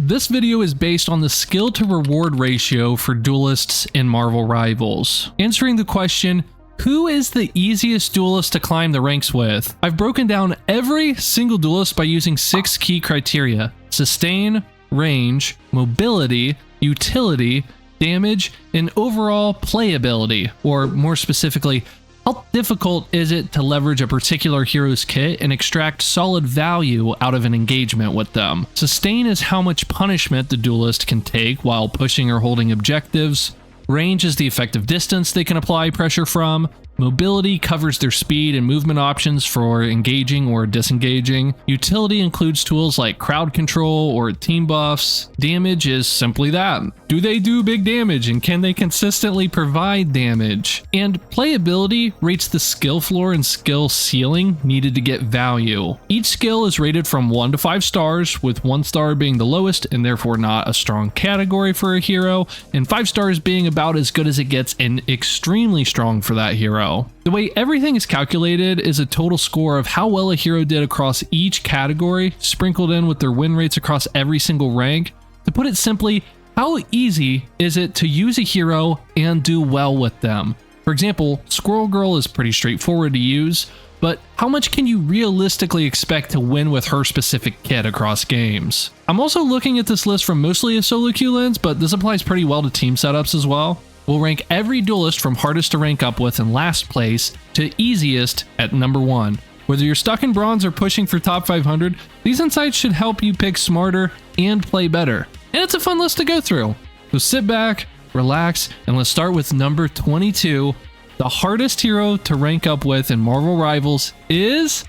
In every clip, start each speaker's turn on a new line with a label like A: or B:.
A: This video is based on the skill to reward ratio for duelists in Marvel Rivals, answering the question, who is the easiest duelist to climb the ranks with? I've broken down every single duelist by using 6 key criteria: sustain, range, mobility, utility, damage, and overall playability, or more specifically, how difficult is it to leverage a particular hero's kit and extract solid value out of an engagement with them? Sustain is how much punishment the duelist can take while pushing or holding objectives. Range is the effective distance they can apply pressure from. Mobility covers their speed and movement options for engaging or disengaging. Utility includes tools like crowd control or team buffs. Damage is simply that. Do they do big damage and can they consistently provide damage? And playability rates the skill floor and skill ceiling needed to get value. Each skill is rated from 1 to 5 stars, with 1 star being the lowest and therefore not a strong category for a hero, and 5 stars being about as good as it gets and extremely strong for that hero. The way everything is calculated is a total score of how well a hero did across each category, sprinkled in with their win rates across every single rank. To put it simply, how easy is it to use a hero and do well with them? For example, Squirrel Girl is pretty straightforward to use, but how much can you realistically expect to win with her specific kit across games? I'm also looking at this list from mostly a solo queue lens, but this applies pretty well to team setups as well. We'll rank every duelist from hardest to rank up with in last place to easiest at number 1. Whether you're stuck in bronze or pushing for top 500, these insights should help you pick smarter and play better. And it's a fun list to go through. So sit back, relax, and let's start with number 22. The hardest hero to rank up with in Marvel Rivals is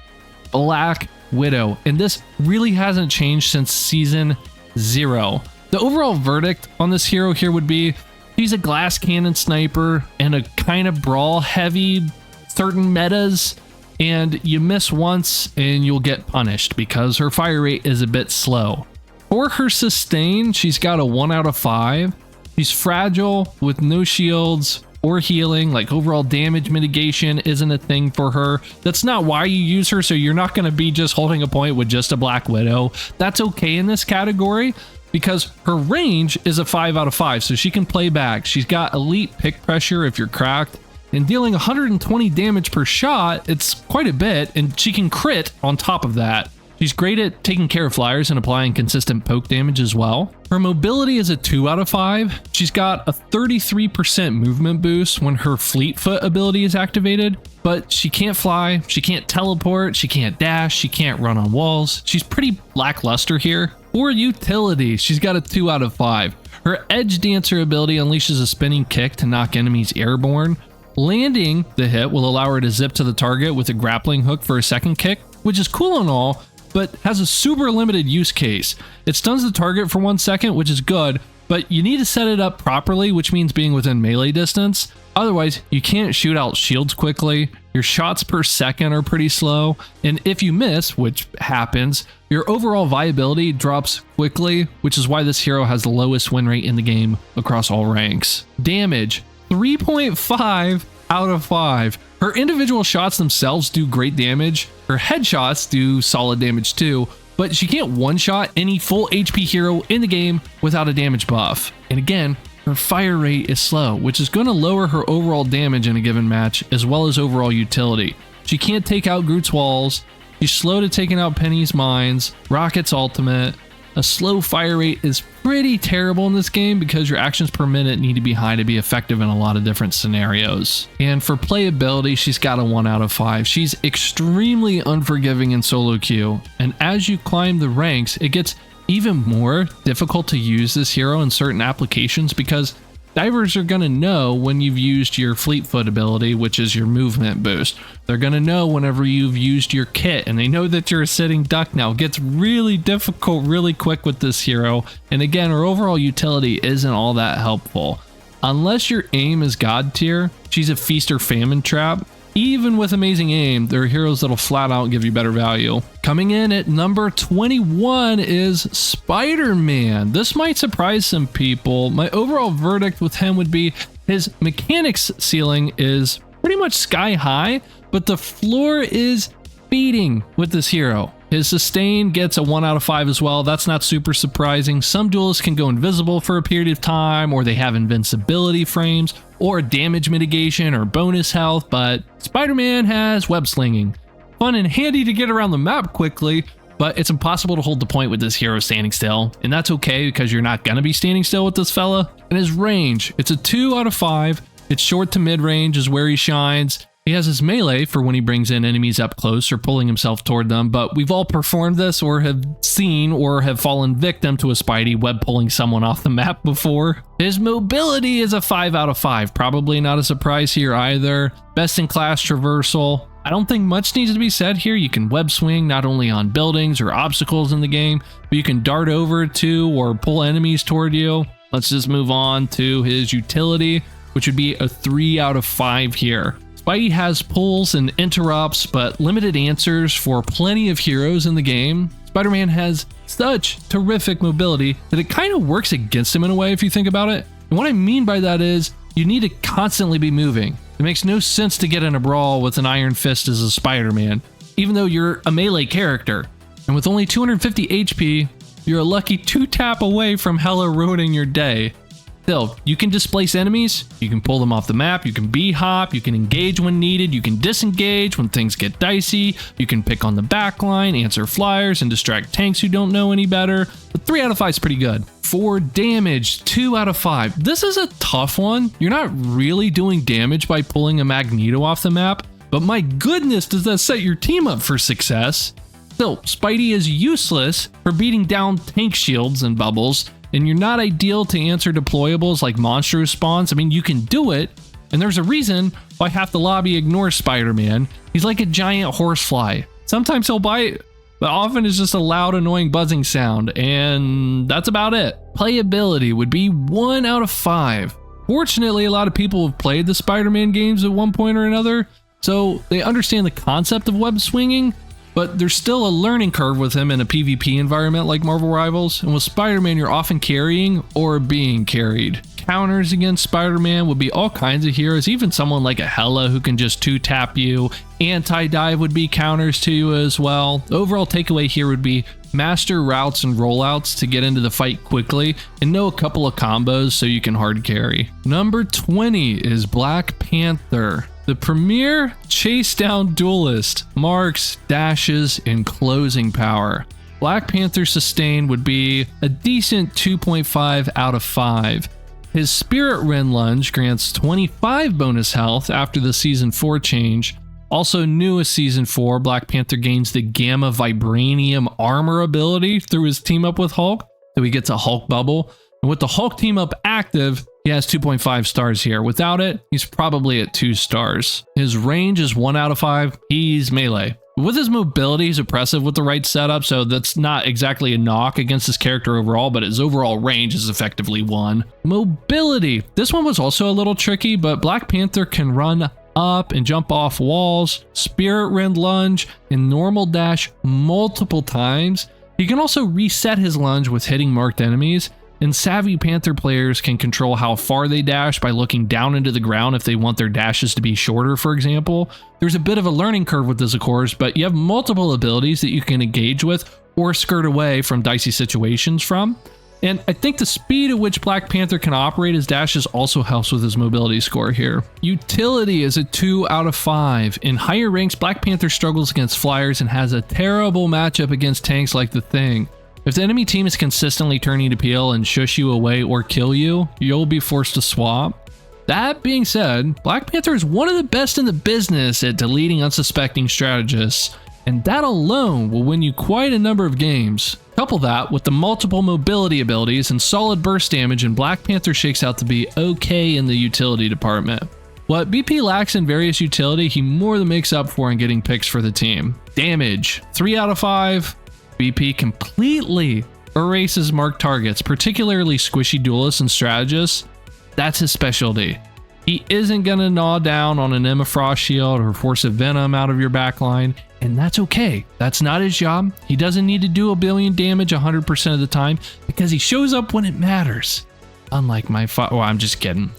A: Black Widow. And this really hasn't changed since season 0. The overall verdict on this hero here would be, she's a glass cannon sniper and a kind of brawl heavy certain metas, and you miss once and you'll get punished because her fire rate is a bit slow. For her sustain, she's got a 1 out of 5. She's fragile with no shields or healing, like overall damage mitigation isn't a thing for her. That's not why you use her, so you're not going to be just holding a point with just a Black Widow. That's okay in this category, because her range is a 5 out of 5, so she can play back. She's got elite pick pressure if you're cracked, and dealing 120 damage per shot, it's quite a bit, and she can crit on top of that. She's great at taking care of flyers and applying consistent poke damage as well. Her mobility is a 2 out of 5. She's got a 33% movement boost when her fleet foot ability is activated, but she can't fly, she can't teleport, she can't dash, she can't run on walls. She's pretty lackluster here. For utility, she's got a 2 out of 5. Her Edge Dancer ability unleashes a spinning kick to knock enemies airborne. Landing the hit will allow her to zip to the target with a grappling hook for a second kick, which is cool and all, but has a super limited use case. It stuns the target for 1 second, which is good, but you need to set it up properly, which means being within melee distance. Otherwise, you can't shoot out shields quickly, your shots per second are pretty slow, and if you miss, which happens, your overall viability drops quickly, which is why this hero has the lowest win rate in the game across all ranks. Damage, 3.5 out of 5. Her individual shots themselves do great damage, her headshots do solid damage too, but she can't one-shot any full HP hero in the game without a damage buff. And again, her fire rate is slow, which is going to lower her overall damage in a given match, as well as overall utility. She can't take out Groot's walls, she's slow to taking out Penny's mines, Rocket's ultimate. A slow fire rate is pretty terrible in this game because your actions per minute need to be high to be effective in a lot of different scenarios. And for playability, she's got a 1 out of 5. She's extremely unforgiving in solo queue, and as you climb the ranks, it gets even more difficult to use this hero in certain applications because divers are going to know when you've used your fleet foot ability, which is your movement boost. They're going to know whenever you've used your kit, and they know that you're a sitting duck now. It gets really difficult really quick with this hero, and again, her overall utility isn't all that helpful. Unless your aim is god tier, she's a feast or famine trap. Even with amazing aim, there are heroes that'll flat out give you better value. Coming in at number 21 is Spider-Man. This might surprise some people. My overall verdict with him would be his mechanics ceiling is pretty much sky high, but the floor is beating with this hero. His sustain gets a 1 out of 5 as well. That's not super surprising. Some duelists can go invisible for a period of time, or they have invincibility frames, or damage mitigation or bonus health, but Spider-Man has web slinging. Fun and handy to get around the map quickly, but it's impossible to hold the point with this hero standing still, and that's okay because you're not gonna be standing still with this fella. And his range, it's a 2 out of 5. It's short to mid-range is where he shines. He has his melee for when he brings in enemies up close or pulling himself toward them, but we've all performed this or have seen or have fallen victim to a Spidey web pulling someone off the map before. His mobility is a 5 out of 5, probably not a surprise here either. Best in class traversal. I don't think much needs to be said here. You can web swing not only on buildings or obstacles in the game, but you can dart over to or pull enemies toward you. Let's just move on to his utility, which would be a 3 out of 5 here. Spidey has pulls and interrupts, but limited answers for plenty of heroes in the game. Spider-Man has such terrific mobility that it kind of works against him in a way if you think about it. And what I mean by that is you need to constantly be moving. It makes no sense to get in a brawl with an iron fist as a Spider-Man, even though you're a melee character. And with only 250 HP, you're a lucky 2-tap away from Hela ruining your day. Still, you can displace enemies, you can pull them off the map, you can B-hop, you can engage when needed, you can disengage when things get dicey, you can pick on the backline, answer flyers, and distract tanks who don't know any better. But 3 out of 5 is pretty good. For damage, 2 out of 5. This is a tough one. You're not really doing damage by pulling a Magneto off the map, but my goodness, does that set your team up for success. Still, Spidey is useless for beating down tank shields and bubbles, and you're not ideal to answer deployables like monster spawns. I mean, you can do it, and there's a reason why half the lobby ignores Spider-Man. He's like a giant horsefly. Sometimes he'll bite, but often it's just a loud, annoying buzzing sound, and that's about it. Playability would be 1 out of 5. Fortunately, a lot of people have played the Spider-Man games at one point or another, so they understand the concept of web swinging, but there's still a learning curve with him in a PvP environment like Marvel Rivals, and with Spider-Man you're often carrying or being carried. Counters against Spider-Man would be all kinds of heroes, even someone like a Hela who can just 2-tap you. Anti-dive would be counters to you as well. The overall takeaway here would be master routes and rollouts to get into the fight quickly, and know a couple of combos so you can hard carry. Number 20 is Black Panther. The premier chase down duelist, marks, dashes, and closing power. Black Panther sustain would be a decent 2.5 out of 5. His Spirit Rend lunge grants 25 bonus health after the Season 4 change. Also new as Season 4, Black Panther gains the Gamma Vibranium armor ability through his team up with Hulk, so he gets a Hulk bubble. And with the Hulk team up active, he has 2.5 stars here. Without it, he's probably at 2 stars. His range is 1 out of 5. He's melee. With his mobility, he's oppressive with the right setup, so that's not exactly a knock against his character overall, but his overall range is effectively 1. Mobility. This one was also a little tricky, but Black Panther can run up and jump off walls, Spirit Rend lunge, and normal dash multiple times. He can also reset his lunge with hitting marked enemies, and savvy Panther players can control how far they dash by looking down into the ground if they want their dashes to be shorter, for example. There's a bit of a learning curve with this, of course, but you have multiple abilities that you can engage with or skirt away from dicey situations from. And I think the speed at which Black Panther can operate his dashes also helps with his mobility score here. Utility is a 2 out of 5. In higher ranks, Black Panther struggles against flyers and has a terrible matchup against tanks like the Thing. If the enemy team is consistently turning to peel and shush you away or kill you, you'll be forced to swap. That being said, Black Panther is one of the best in the business at deleting unsuspecting strategists, and that alone will win you quite a number of games. Couple that with the multiple mobility abilities and solid burst damage, and Black Panther shakes out to be okay in the utility department. What BP lacks in various utility, he more than makes up for in getting picks for the team. Damage, 3 out of 5. BP completely erases marked targets, particularly squishy duelists and strategists. That's his specialty. He isn't going to gnaw down on an Emma Frost shield or force a Venom out of your backline, and that's okay. That's not his job. He doesn't need to do a billion damage 100% of the time because he shows up when it matters. unlike my well, I'm just kidding.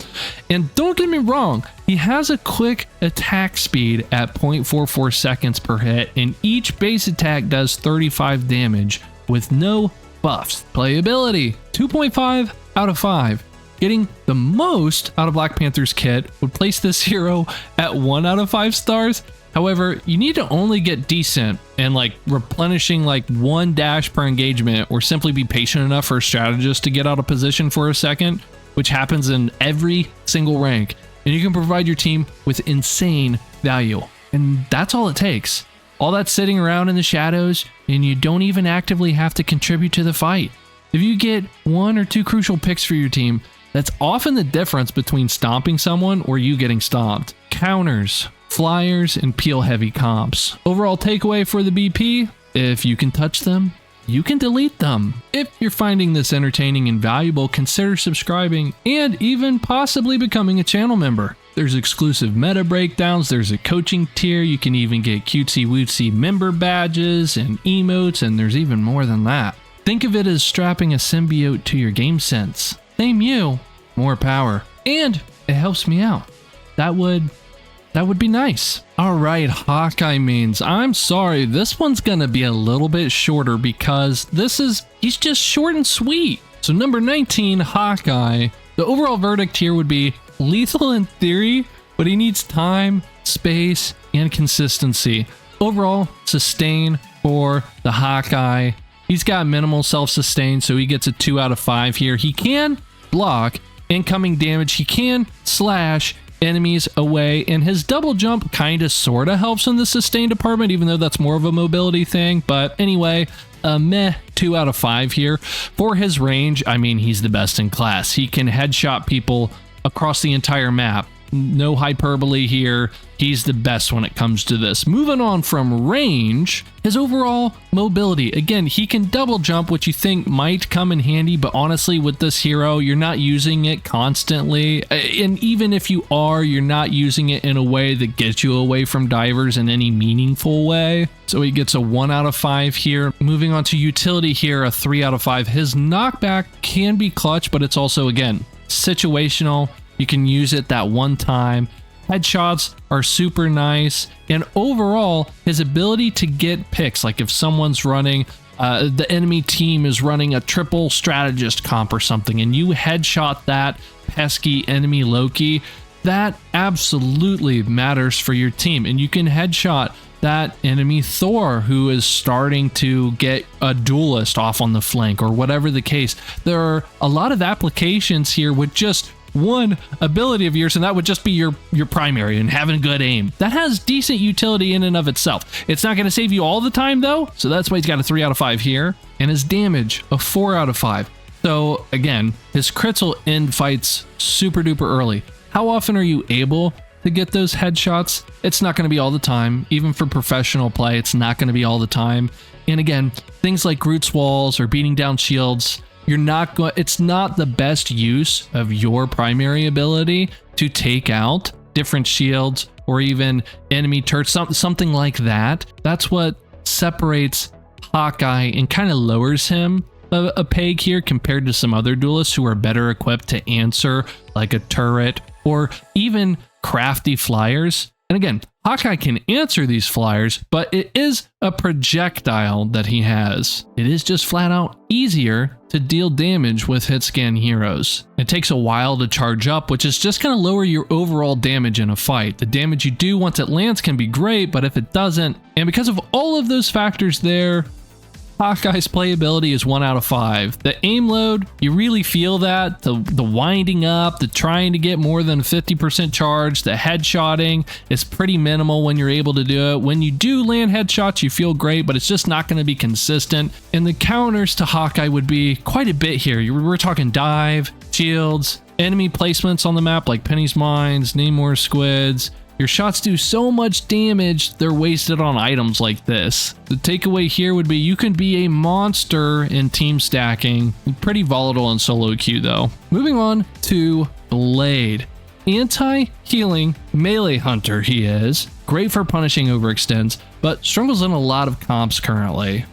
A: And don't get me wrong, he has a quick attack speed at 0.44 seconds per hit, and each base attack does 35 damage with no buffs. Playability, 2.5 out of 5. Getting the most out of Black Panther's kit would place this hero at 1 out of 5 stars. However, you need to only get decent and like replenishing like 1 dash per engagement, or simply be patient enough for a strategist to get out of position for a second, which happens in every single rank, and you can provide your team with insane value. And that's all it takes. All that sitting around in the shadows, and you don't even actively have to contribute to the fight. If you get 1 or 2 crucial picks for your team, that's often the difference between stomping someone or you getting stomped. Counters, flyers, and peel heavy comps. Overall takeaway for the BP, if you can touch them, you can delete them. If you're finding this entertaining and valuable, consider subscribing and even possibly becoming a channel member. There's exclusive meta breakdowns, there's a coaching tier, you can even get cutesy wootsy member badges and emotes, and there's even more than that. Think of it as strapping a symbiote to your game sense. Same you, more power. And it helps me out. That would be nice. All right, Hawkeye mains. I'm sorry, this one's gonna be a little bit shorter because he's just short and sweet. So number 19, Hawkeye. The overall verdict here would be lethal in theory, but he needs time, space, and consistency. Overall, sustain for the Hawkeye. He's got minimal self-sustain, so he gets a 2 out of 5 here. He can block incoming damage. He can slash enemies away, and his double jump kind of sort of helps in the sustain department, even though that's more of a mobility thing. But anyway, a meh 2 out of 5 here. For his range, I mean, he's the best in class. He can headshot people across the entire map. No hyperbole here. He's the best when it comes to this. Moving on from range, his overall mobility. Again, he can double jump, which you think might come in handy, but honestly, with this hero, you're not using it constantly. And even if you are, you're not using it in a way that gets you away from divers in any meaningful way. So he gets a 1 out of 5 here. Moving on to utility here, a 3 out of 5. His knockback can be clutch, but it's also, again, situational. You can use it that one time. Headshots are super nice, and overall his ability to get picks, like if someone's running the enemy team is running a triple strategist comp or something, and you headshot that pesky enemy Loki, that absolutely matters for your team. And you can headshot that enemy Thor who is starting to get a duelist off on the flank, or whatever the case. There are a lot of applications here with just one ability of yours, and that would just be your primary, and having good aim. That has decent utility in and of itself. It's not going to save you all the time though, so that's why he's got a 3 out of 5 here. And his damage, a 4 out of 5. So again, his crits will end fights super duper early. How often are you able to get those headshots? It's not going to be all the time. Even for professional play, it's not going to be all the time. And again, things like Groot's walls or beating down shields, it's not the best use of your primary ability to take out different shields or even enemy turrets, something like that. That's what separates Hawkeye and kind of lowers him a peg here compared to some other duelists who are better equipped to answer like a turret or even crafty flyers. And again, Hawkeye can answer these flyers, but it is a projectile that he has. It is just flat out easier to deal damage with hitscan heroes. It takes a while to charge up, which is just going to lower your overall damage in a fight. The damage you do once it lands can be great, but if it doesn't, and because of all of those factors there, Hawkeye's playability is 1 out of 5. The aim load, you really feel that. The winding up, the trying to get more than 50% charge, the headshotting is pretty minimal when you're able to do it. When you do land headshots, you feel great, but it's just not going to be consistent. And the counters to Hawkeye would be quite a bit here. We're talking dive, shields, enemy placements on the map like Penny's Mines, Namor Squids. Your shots do so much damage, they're wasted on items like this. The takeaway here would be you can be a monster in team stacking. Pretty volatile in solo queue though. Moving on to Blade. Anti-healing melee hunter he is. Great for punishing overextends, but struggles in a lot of comps currently.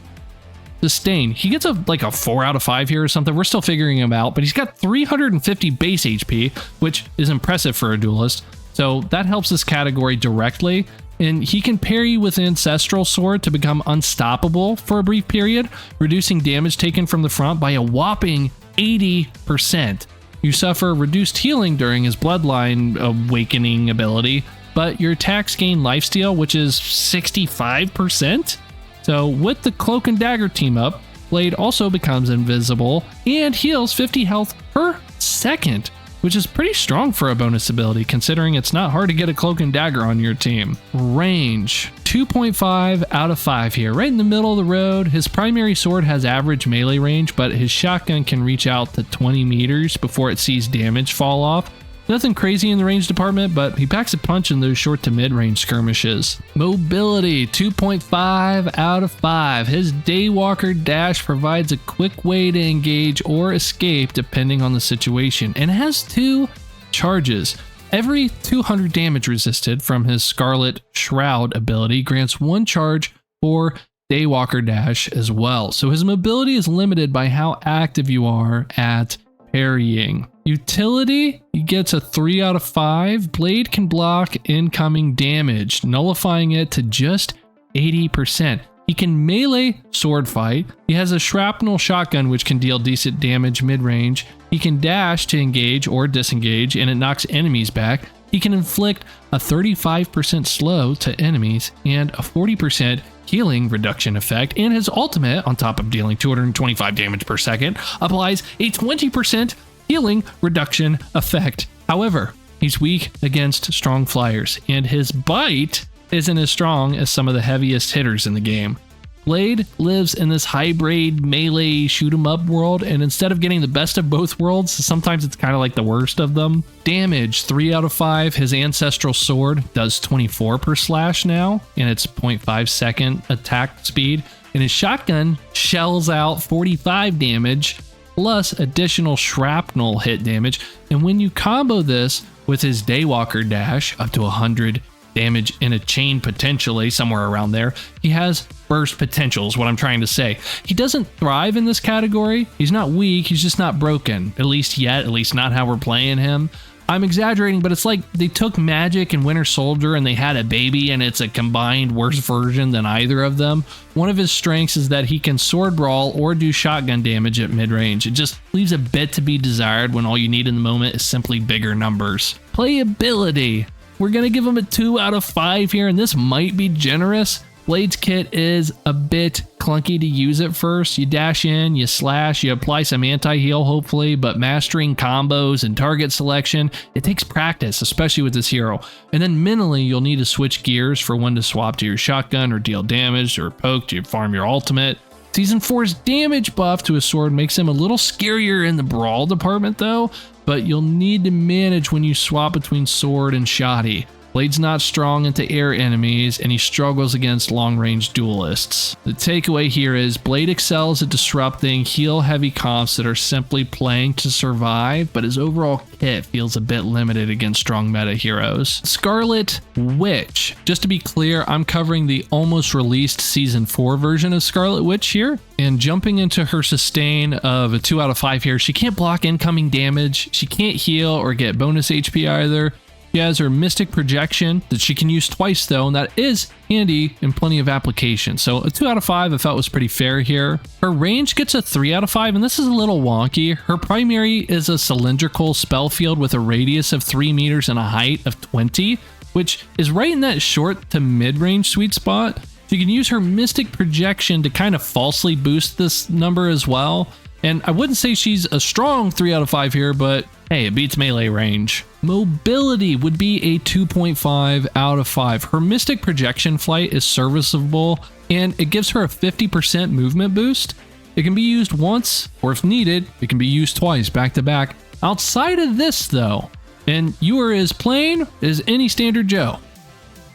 A: Sustain. He gets like a 4 out of 5 here or something. We're still figuring him out, but he's got 350 base HP, which is impressive for a duelist. So that helps this category directly. And he can pair you with Ancestral Sword to become unstoppable for a brief period, reducing damage taken from the front by a whopping 80%. You suffer reduced healing during his Bloodline Awakening ability, but your attacks gain lifesteal, which is 65%. So with the Cloak and Dagger team up, Blade also becomes invisible and heals 50 health per second, which is pretty strong for a bonus ability considering it's not hard to get a Cloak and Dagger on your team. Range, 2.5 out of 5 here, right in the middle of the road. His primary sword has average melee range, but his shotgun can reach out to 20 meters before it sees damage fall off. Nothing crazy in the range department, but he packs a punch in those short to mid-range skirmishes. Mobility, 2.5 out of 5. His Daywalker dash provides a quick way to engage or escape depending on the situation, and has 2 charges. Every 200 damage resisted from his Scarlet Shroud ability grants 1 charge for Daywalker dash as well. So his mobility is limited by how active you are at parrying. Utility, he gets a 3 out of 5. Blade can block incoming damage, nullifying it to just 80%. He can melee sword fight. He has a shrapnel shotgun which can deal decent damage mid-range. He can dash to engage or disengage and it knocks enemies back. He can inflict a 35% slow to enemies and a 40% healing reduction effect, and his ultimate, on top of dealing 225 damage per second, applies a 20% healing reduction effect. However, he's weak against strong flyers, and his bite isn't as strong as some of the heaviest hitters in the game. Blade lives in this hybrid melee shoot 'em up world, and instead of getting the best of both worlds, sometimes it's kind of like the worst of them. Damage, 3 out of 5. His Ancestral Sword does 24 per slash now, and it's 0.5 second attack speed. And his shotgun shells out 45 damage, plus additional shrapnel hit damage. And when you combo this with his Daywalker dash, up to 100 damage in a chain potentially, somewhere around there, he has burst potential is what I'm trying to say. He doesn't thrive in this category. He's not weak, he's just not broken. At least yet, at least not how we're playing him. I'm exaggerating, but it's like they took Magik and Winter Soldier and they had a baby and it's a combined worse version than either of them. One of his strengths is that he can sword brawl or do shotgun damage at mid-range. It just leaves a bit to be desired when all you need in the moment is simply bigger numbers. Playability. We're going to give him a 2 out of 5 here, and this might be generous. Blade's kit is a bit clunky to use at first. You dash in, you slash, you apply some anti-heal hopefully, but mastering combos and target selection, it takes practice, especially with this hero. And then mentally, you'll need to switch gears for when to swap to your shotgun or deal damage or poke to farm your ultimate. Season 4's damage buff to his sword makes him a little scarier in the brawl department though, but you'll need to manage when you swap between sword and shotty. Blade's not strong into air enemies, and he struggles against long-range duelists. The takeaway here is Blade excels at disrupting heal-heavy comps that are simply playing to survive, but his overall kit feels a bit limited against strong meta heroes. Scarlet Witch. Just to be clear, I'm covering the almost released Season 4 version of Scarlet Witch here, and jumping into her sustain of a 2 out of 5 here, she can't block incoming damage, she can't heal or get bonus HP either. She has her Mystic Projection that she can use twice though, and that is handy in plenty of applications. So a 2 out of 5 I felt was pretty fair here. Her range gets a 3 out of 5, and this is a little wonky. Her primary is a cylindrical spell field with a radius of 3 meters and a height of 20, which is right in that short to mid-range sweet spot. So you can use her Mystic Projection to kind of falsely boost this number as well. And I wouldn't say she's a strong 3 out of 5 here, but hey, it beats melee range. Mobility would be a 2.5 out of 5. Her Mystic Projection flight is serviceable, and it gives her a 50% movement boost. It can be used once, or if needed, it can be used twice back to back. Outside of this though, and you are as plain as any standard Joe.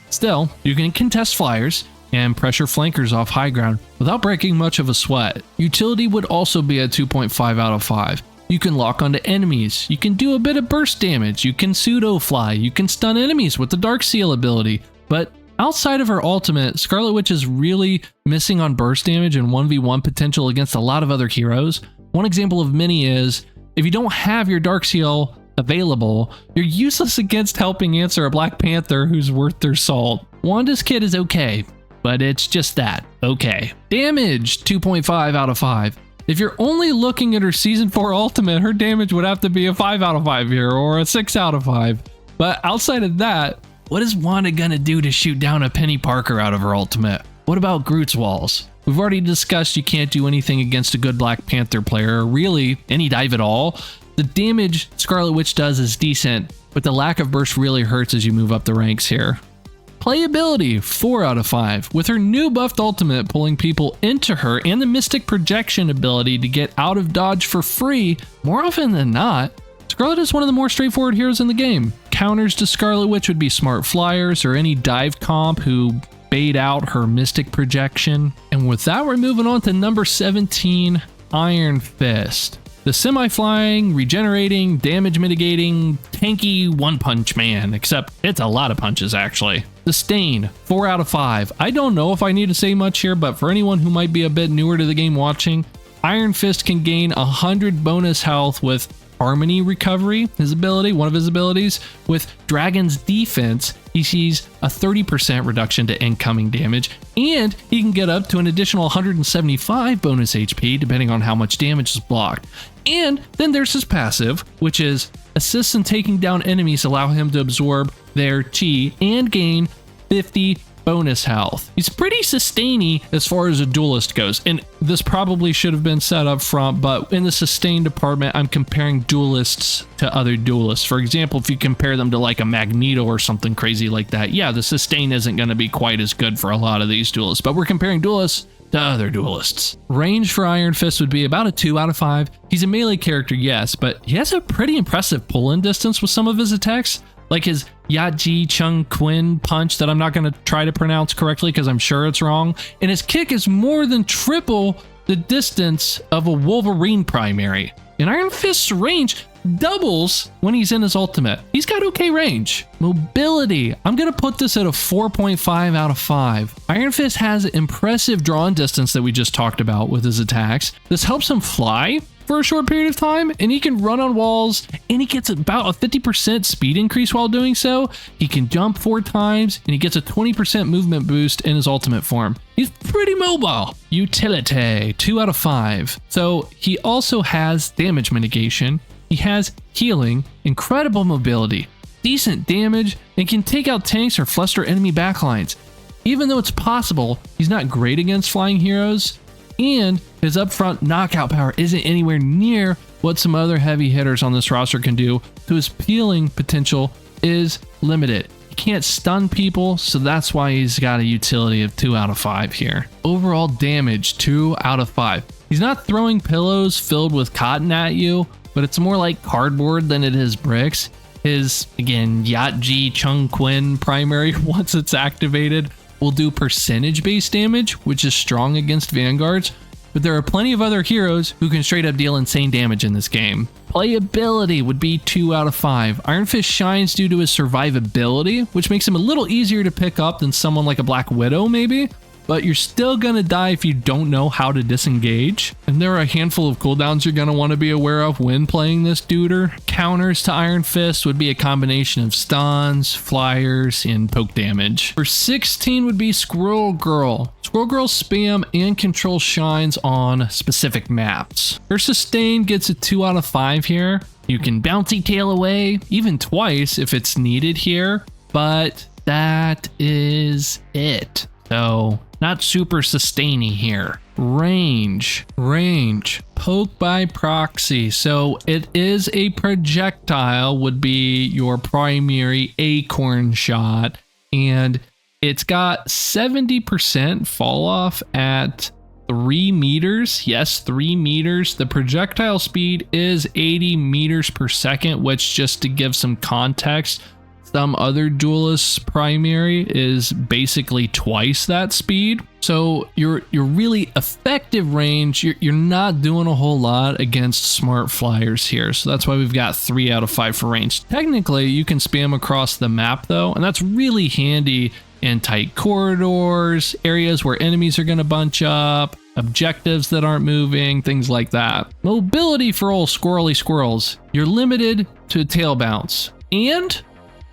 A: Still, you can contest flyers and pressure flankers off high ground without breaking much of a sweat. Utility would also be a 2.5 out of 5. You can lock onto enemies, you can do a bit of burst damage, you can pseudo fly, you can stun enemies with the Dark Seal ability, but Outside of her ultimate, Scarlet Witch is really missing on burst damage and 1v1 potential against a lot of other heroes. One example of many is, if you don't have your Dark Seal available, you're useless against helping answer a Black Panther who's worth their salt. Wanda's kit is okay, but it's just that, okay. Damage, 2.5 out of 5. If you're only looking at her Season 4 ultimate, her damage would have to be a 5 out of 5 here, or a 6 out of 5. But outside of that, what is Wanda gonna do to shoot down a Penny Parker out of her ultimate? What about Groot's walls? We've already discussed you can't do anything against a good Black Panther player, or really any dive at all. The damage Scarlet Witch does is decent, but the lack of burst really hurts as you move up the ranks here. Playability, 4 out of 5. With her new buffed ultimate pulling people into her and the Mystic Projection ability to get out of dodge for free, more often than not, Scarlet is one of the more straightforward heroes in the game. Counters to Scarlet Witch would be smart flyers or any dive comp who bait out her Mystic Projection. And with that, we're moving on to number 17, Iron Fist. The semi-flying, regenerating, damage mitigating, tanky one-punch man, except it's a lot of punches actually. Sustain, 4 out of 5. I don't know if I need to say much here, but for anyone who might be a bit newer to the game watching, Iron Fist can gain 100 bonus health with Harmony Recovery, his ability, one of his abilities. With Dragon's Defense, he sees a 30% reduction to incoming damage, and he can get up to an additional 175 bonus HP depending on how much damage is blocked. And then there's his passive, which is assists in taking down enemies allow him to absorb their chi and gain 50 bonus health. He's pretty sustainy as far as a duelist goes, and this probably should have been set up front, but in the sustain department, I'm comparing duelists to other duelists. For example, if you compare them to like a Magneto or something crazy like that, yeah, the sustain isn't going to be quite as good for a lot of these duelists, but we're comparing duelists to other duelists. Range for Iron Fist would be about a 2 out of 5. He's a melee character, yes, but he has a pretty impressive pull-in distance with some of his attacks, like his Yatji Chung Quinn punch that I'm not going to try to pronounce correctly because I'm sure it's wrong, and his kick is more than triple the distance of a Wolverine primary. And Iron Fist's range doubles when he's in his ultimate. He's got okay range. Mobility, I'm going to put this at a 4.5 out of 5. Iron Fist has impressive draw and distance that we just talked about with his attacks. This helps him fly for a short period of time, and he can run on walls, and he gets about a 50% speed increase while doing so. He can jump 4 times, and he gets a 20% movement boost in his ultimate form. He's pretty mobile. Utility, 2 out of 5. So he also has damage mitigation. He has healing, incredible mobility, decent damage, and can take out tanks or fluster enemy backlines. Even though it's possible, he's not great against flying heroes, and his upfront knockout power isn't anywhere near what some other heavy hitters on this roster can do, so his peeling potential is limited. He can't stun people, so that's why he's got a utility of 2 out of 5 here. Overall damage, 2 out of 5. He's not throwing pillows filled with cotton at you, but it's more like cardboard than it is bricks. His, again, Yatji Chung Quinn primary, once it's activated, will do percentage-based damage, which is strong against Vanguards, but there are plenty of other heroes who can straight up deal insane damage in this game. Playability would be 2 out of 5. Iron Fist shines due to his survivability, which makes him a little easier to pick up than someone like a Black Widow maybe, but you're still gonna die if you don't know how to disengage. And there are a handful of cooldowns you're gonna want to be aware of when playing this duder. Counters to Iron Fist would be a combination of stuns, flyers, and poke damage. For 16 would be Squirrel Girl. Squirrel Girl's spam and control shines on specific maps. Her sustain gets a 2 out of 5 here. You can bouncy tail away, even twice if it's needed here, but that is it. So not super sustaining here. Range, poke by proxy. So it is a projectile would be your primary acorn shot, and it's got 70% fall off at 3 meters. Yes, 3 meters. The projectile speed is 80 meters per second, which, just to give some context, some other duelist's primary is basically twice that speed. So your really effective range, you're not doing a whole lot against smart flyers here. So that's why we've got 3 out of 5 for range. Technically, you can spam across the map though, and that's really handy in tight corridors, areas where enemies are going to bunch up, objectives that aren't moving, things like that. Mobility for old squirrely squirrels. You're limited to a tail bounce, and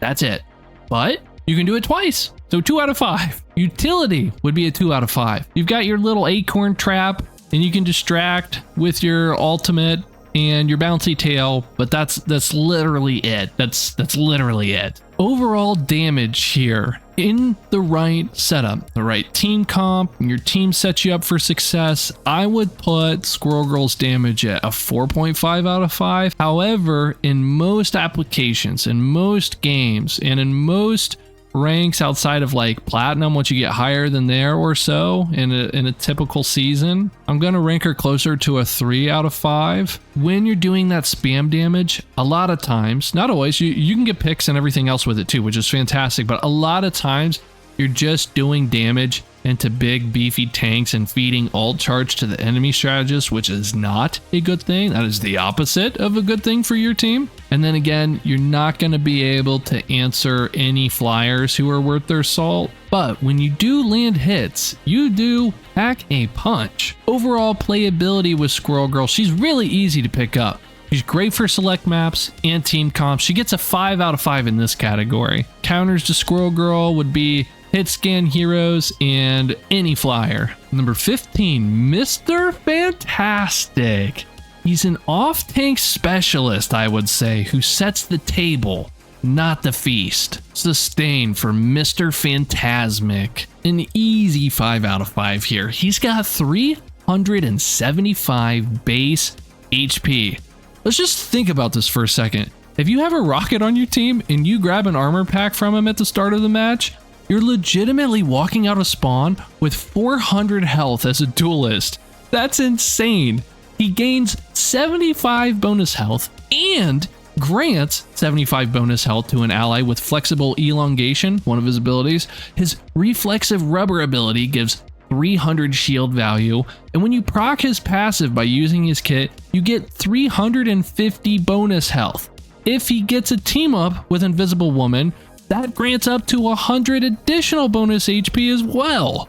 A: that's it. But you can do it twice, so 2 out of 5. Utility would be a 2 out of 5. You've got your little acorn trap, and you can distract with your ultimate and your bouncy tail, but that's literally it. That's literally it. Overall damage here, in the right setup, the right team comp, and your team sets you up for success, I would put Squirrel Girl's damage at a 4.5 out of 5. However, in most applications, in most games, and in most ranks outside of like platinum, once you get higher than there or so in a typical season, I'm gonna rank her closer to a 3 out of 5. When you're doing that spam damage, a lot of times, not always, you can get picks and everything else with it too, which is fantastic, but a lot of times you're just doing damage into big beefy tanks and feeding ult charge to the enemy strategist, which is not a good thing. That is the opposite of a good thing for your team. And then again, you're not going to be able to answer any flyers who are worth their salt. But when you do land hits, you do pack a punch. Overall playability with Squirrel Girl, she's really easy to pick up. She's great for select maps and team comps. She gets a 5 out of 5 in this category. Counters to Squirrel Girl would be hitscan heroes and any flyer. Number 15, Mr. Fantastic. He's an off-tank specialist, I would say, who sets the table, not the feast. Sustain for Mr. Phantasmic. An easy 5 out of 5 here. He's got 375 base HP. Let's just think about this for a second. If you have a rocket on your team and you grab an armor pack from him at the start of the match, you're legitimately walking out of spawn with 400 health as a duelist. That's insane. He gains 75 bonus health and grants 75 bonus health to an ally with flexible elongation, one of his abilities. His reflexive rubber ability gives 300 shield value, and when you proc his passive by using his kit, you get 350 bonus health. If he gets a team up with Invisible Woman, that grants up to 100 additional bonus HP as well.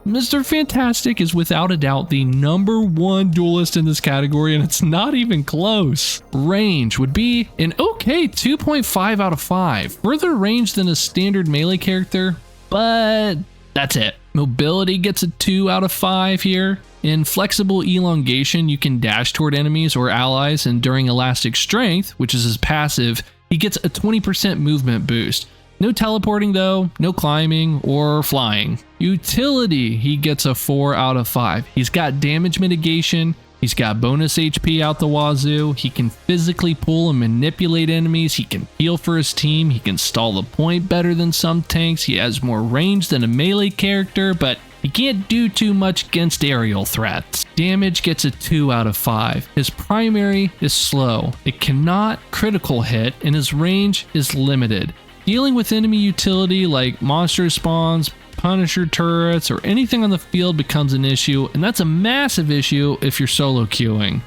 A: Mr. Fantastic is without a doubt the #1 duelist in this category, and it's not even close. Range would be an okay 2.5 out of 5. Further range than a standard melee character, but that's it. Mobility gets a 2 out of 5 here. In flexible elongation, you can dash toward enemies or allies, and during elastic strength, which is his passive, he gets a 20% movement boost. No teleporting though, no climbing or flying. Utility, he gets a 4 out of 5. He's got damage mitigation, he's got bonus HP out the wazoo, he can physically pull and manipulate enemies, he can heal for his team, he can stall the point better than some tanks, he has more range than a melee character, but he can't do too much against aerial threats. Damage gets a 2 out of 5. His primary is slow. It cannot critical hit, and his range is limited. Dealing with enemy utility like monster spawns, Punisher turrets, or anything on the field becomes an issue, and that's a massive issue if you're solo queuing.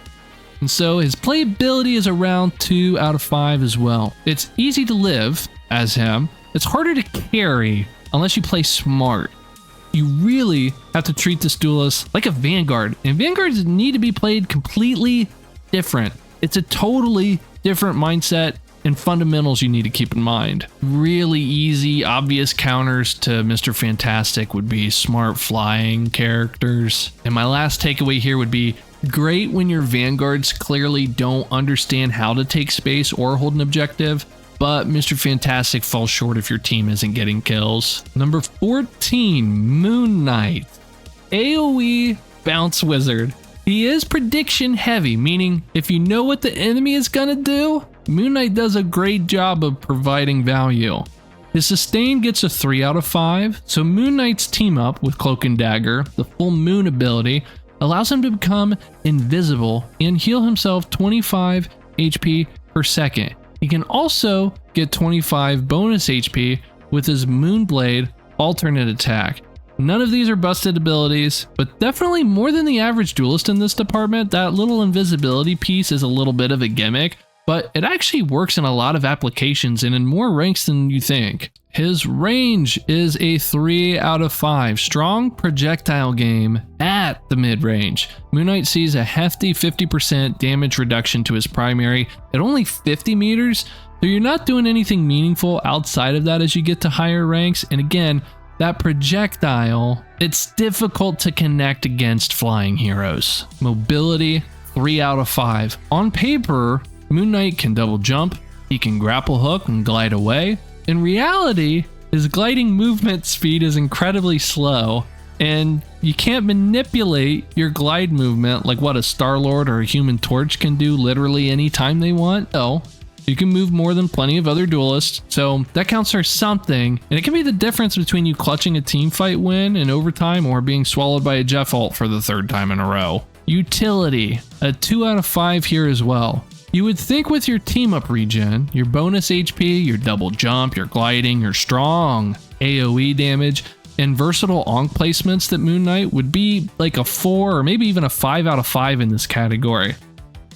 A: And so his playability is around 2 out of 5 as well. It's easy to live as him. It's harder to carry unless you play smart. You really have to treat this duelist like a Vanguard, and Vanguards need to be played completely different. It's a totally different mindset and fundamentals you need to keep in mind. Really easy, obvious counters to Mr. Fantastic would be smart flying characters. And my last takeaway here would be great when your Vanguards clearly don't understand how to take space or hold an objective, but Mr. Fantastic falls short if your team isn't getting kills. Number 14, Moon Knight. AoE bounce wizard. He is prediction heavy, meaning if you know what the enemy is gonna do, Moon Knight does a great job of providing value. His sustain gets a 3 out of 5, so Moon Knight's team up with Cloak and Dagger, the full moon ability, allows him to become invisible and heal himself 25 HP per second. He can also get 25 bonus HP with his Moonblade alternate attack. None of these are busted abilities, but definitely more than the average duelist in this department. That little invisibility piece is a little bit of a gimmick, but it actually works in a lot of applications and in more ranks than you think. His range is a 3 out of 5. Strong projectile game at the mid-range. Moon Knight sees a hefty 50% damage reduction to his primary at only 50 meters, so you're not doing anything meaningful outside of that as you get to higher ranks. And again, that projectile, it's difficult to connect against flying heroes. Mobility, 3 out of 5. On paper, Moon Knight can double jump, he can grapple hook and glide away. In reality, his gliding movement speed is incredibly slow, and you can't manipulate your glide movement like what a Star-Lord or a Human Torch can do literally anytime they want. No, you can move more than plenty of other duelists, so that counts for something, and it can be the difference between you clutching a team fight win in overtime or being swallowed by a Jeff ult for the 3rd time in a row. Utility, a 2 out of 5 here as well. You would think with your team up regen, your bonus HP, your double jump, your gliding, your strong AoE damage, and versatile onk placements that Moon Knight would be like a 4 or maybe even a 5 out of 5 in this category.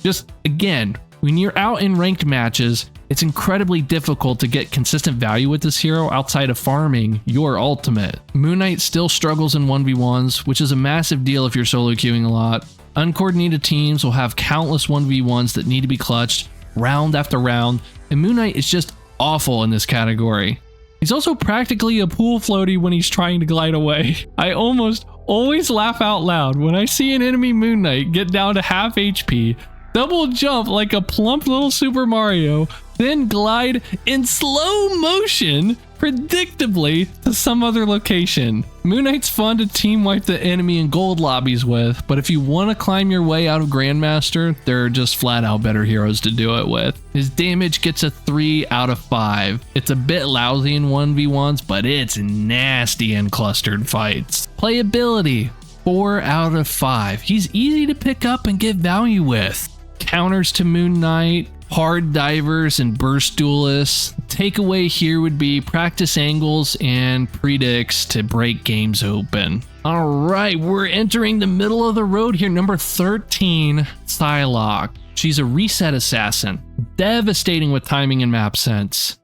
A: Just again, when you're out in ranked matches, it's incredibly difficult to get consistent value with this hero outside of farming your ultimate. Moon Knight still struggles in 1v1s, which is a massive deal if you're solo queuing a lot. Uncoordinated teams will have countless 1v1s that need to be clutched round after round, and Moon Knight is just awful in this category. He's also practically a pool floaty when he's trying to glide away. I almost always laugh out loud when I see an enemy Moon Knight get down to half HP, double jump like a plump little Super Mario, then glide in slow motion predictably to some other location. Moon Knight's fun to team wipe the enemy in gold lobbies with, but if you want to climb your way out of Grandmaster, there are just flat out better heroes to do it with. His damage gets a 3 out of 5. It's a bit lousy in 1v1s, but it's nasty in clustered fights. Playability, 4 out of 5. He's easy to pick up and get value with. Counters to Moon Knight, hard divers and burst duelists. Takeaway here would be practice angles and predicts to break games open. All right, we're entering the middle of the road here. Number 13, Psylocke. She's a reset assassin, devastating with timing and map sense.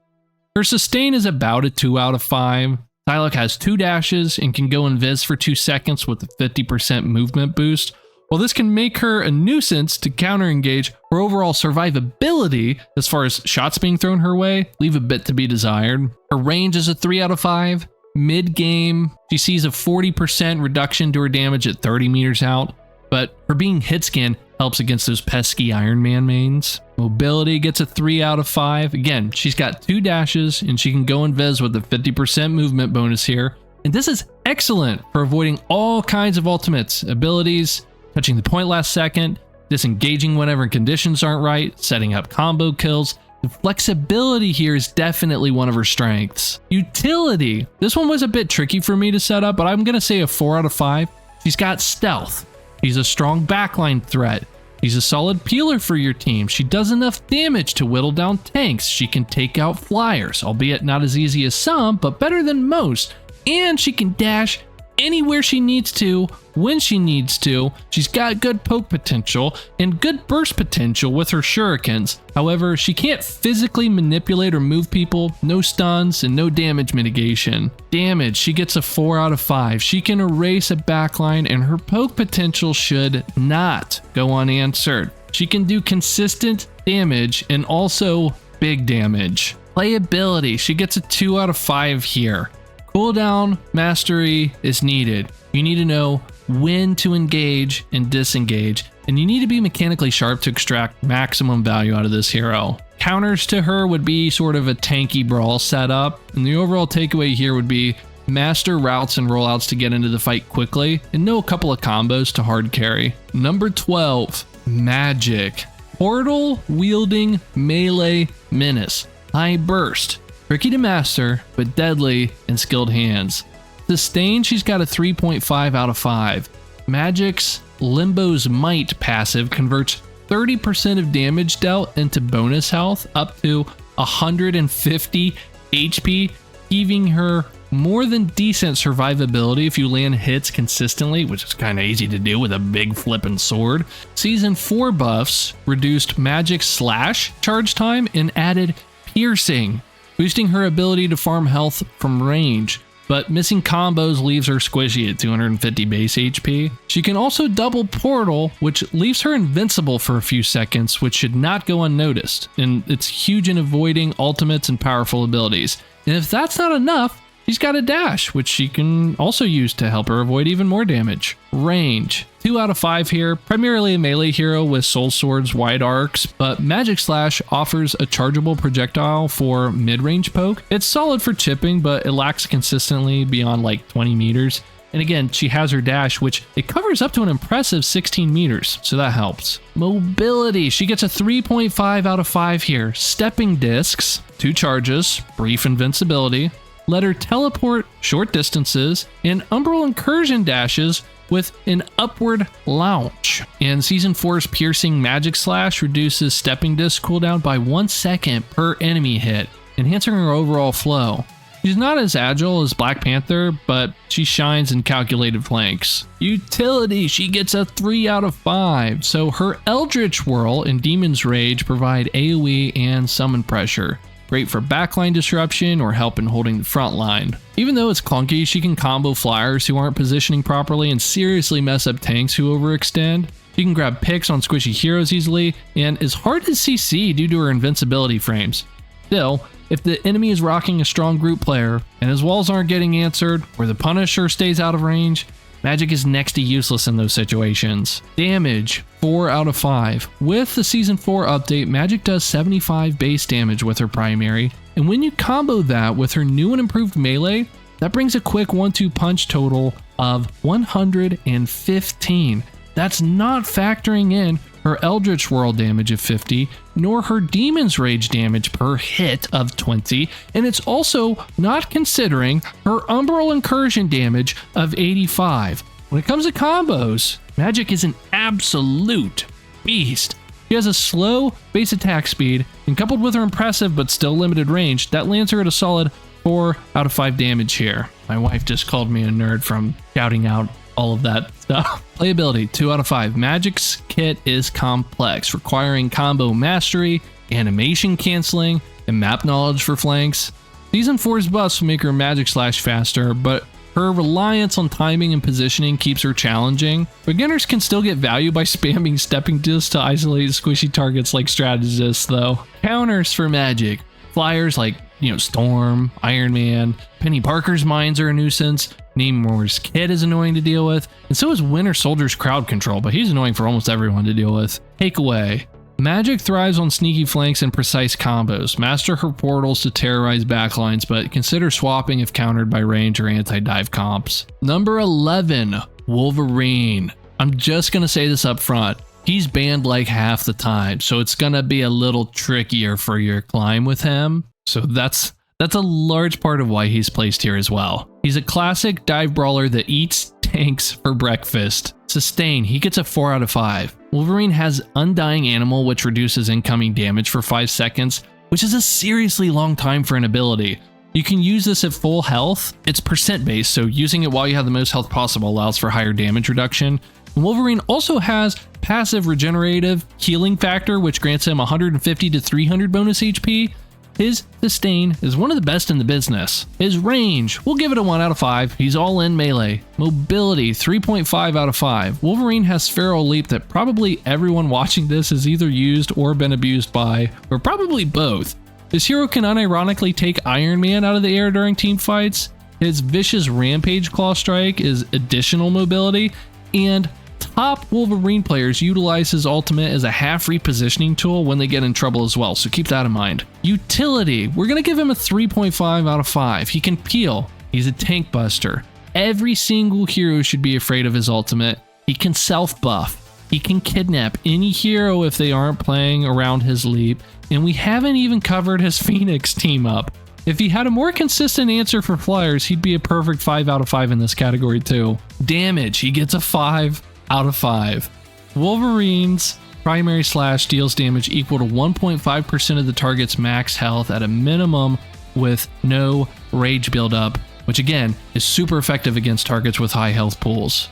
A: Her sustain is about a 2 out of 5. Psylocke has 2 dashes and can go invis for 2 seconds with a 50% movement boost. While this can make her a nuisance to counter engage, her overall survivability, as far as shots being thrown her way, leave a bit to be desired. Her range is a 3 out of 5. Mid-game, she sees a 40% reduction to her damage at 30 meters out, but her being hitscan helps against those pesky Iron Man mains. Mobility gets a 3 out of 5. Again, she's got 2 dashes, and she can go invis with a 50% movement bonus here. And this is excellent for avoiding all kinds of ultimates, abilities, touching the point last second, disengaging whenever conditions aren't right, setting up combo kills. The flexibility here is definitely one of her strengths. Utility. This one was a bit tricky for me to set up, but I'm going to say a 4 out of 5. She's got stealth. She's a strong backline threat. She's a solid peeler for your team. She does enough damage to whittle down tanks. She can take out flyers, albeit not as easy as some, but better than most. And she can dash anywhere she needs to, when she needs to. She's got good poke potential and good burst potential with her shurikens. However, she can't physically manipulate or move people, no stuns, and no damage mitigation. Damage, she gets a 4 out of 5. She can erase a backline, and her poke potential should not go unanswered. She can do consistent damage and also big damage. Playability, she gets a 2 out of 5 here. Cooldown mastery is needed. You need to know when to engage and disengage, and you need to be mechanically sharp to extract maximum value out of this hero. Counters to her would be sort of a tanky brawl setup, and the overall takeaway here would be master routes and rollouts to get into the fight quickly, and know a couple of combos to hard carry. Number 12, Magik. Portal wielding melee menace. High burst. Tricky to master, but deadly in skilled hands. Sustain, she's got a 3.5 out of 5. Magik's Limbo's Might passive converts 30% of damage dealt into bonus health up to 150 HP, giving her more than decent survivability if you land hits consistently, which is kind of easy to do with a big flippin' sword. Season 4 buffs reduced Magik slash charge time and added piercing, boosting her ability to farm health from range. But missing combos leaves her squishy at 250 base HP. She can also double portal, which leaves her invincible for a few seconds, which should not go unnoticed, and it's huge in avoiding ultimates and powerful abilities. And if that's not enough, she's got a dash, which she can also use to help her avoid even more damage. Range. 2 out of 5 here, primarily a melee hero with soul swords, wide arcs, but Magik Slash offers a chargeable projectile for mid-range poke. It's solid for chipping, but it lacks consistently beyond like 20 meters. And again, she has her dash, which it covers up to an impressive 16 meters, so that helps. Mobility, she gets a 3.5 out of 5 here. Stepping discs, 2 charges, brief invincibility, let her teleport short distances, and umbral incursion dashes with an upward launch. And Season 4's piercing Magik Slash reduces stepping disc cooldown by 1 second per enemy hit, enhancing her overall flow. She's not as agile as Black Panther, but she shines in calculated flanks. Utility, she gets a 3 out of 5, so her Eldritch Whirl and Demon's Rage provide AoE and summon pressure. Great for backline disruption or help in holding the front line. Even though it's clunky, she can combo flyers who aren't positioning properly and seriously mess up tanks who overextend. She can grab picks on squishy heroes easily and is hard to CC due to her invincibility frames. Still, if the enemy is rocking a strong group player and his walls aren't getting answered or the Punisher stays out of range, Magik is next to useless in those situations. Damage, 4 out of 5. With the Season 4 update, Magik does 75 base damage with her primary, and when you combo that with her new and improved melee, that brings a quick 1-2 punch total of 115. That's not factoring in her Eldritch Whirl damage of 50, nor her Demon's Rage damage per hit of 20, and it's also not considering her Umbral Incursion damage of 85. When it comes to combos, Magik is an absolute beast. She has a slow base attack speed, and coupled with her impressive but still limited range, that lands her at a solid 4 out of 5 damage here. My wife just called me a nerd from shouting out all of that stuff. Playability, 2 out of 5. Magik's kit is complex, requiring combo mastery, animation canceling, and map knowledge for flanks. Season 4's buffs make her Magik Slash faster, but her reliance on timing and positioning keeps her challenging. Beginners can still get value by spamming stepping discs to isolate squishy targets like strategists though. Counters for Magik. Flyers like, Storm, Iron Man, Penny Parker's mines are a nuisance, Namor's kit is annoying to deal with, and so is Winter Soldier's crowd control, but he's annoying for almost everyone to deal with. Takeaway. Magik thrives on sneaky flanks and precise combos. Master her portals to terrorize backlines, but consider swapping if countered by range or anti-dive comps. Number 11, Wolverine. I'm just gonna say this up front. He's banned like half the time, so it's gonna be a little trickier for your climb with him. So that's a large part of why he's placed here as well. He's a classic dive brawler that eats tanks for breakfast. Sustain, he gets a 4 out of 5. Wolverine has Undying Animal, which reduces incoming damage for 5 seconds, which is a seriously long time for an ability. You can use this at full health. It's percent based, so using it while you have the most health possible allows for higher damage reduction. And Wolverine also has passive regenerative healing factor, which grants him 150 to 300 bonus HP. His sustain is one of the best in the business. His range, we'll give it a 1 out of 5. He's all in melee. Mobility, 3.5 out of 5. Wolverine has Feral Leap that probably everyone watching this has either used or been abused by, or probably both. This hero can unironically take Iron Man out of the air during team fights. His Vicious Rampage Claw Strike is additional mobility, and top Wolverine players utilize his ultimate as a half repositioning tool when they get in trouble as well, so keep that in mind. Utility, we're going to give him a 3.5 out of 5. He can peel. He's a tank buster. Every single hero should be afraid of his ultimate. He can self-buff. He can kidnap any hero if they aren't playing around his leap, and we haven't even covered his Phoenix team up. If he had a more consistent answer for flyers, he'd be a perfect 5 out of 5 in this category too. Damage, he gets a 5 out of 5. Wolverine's primary slash deals damage equal to 1.5% of the target's max health at a minimum with no rage buildup which again is super effective against targets with high health pools.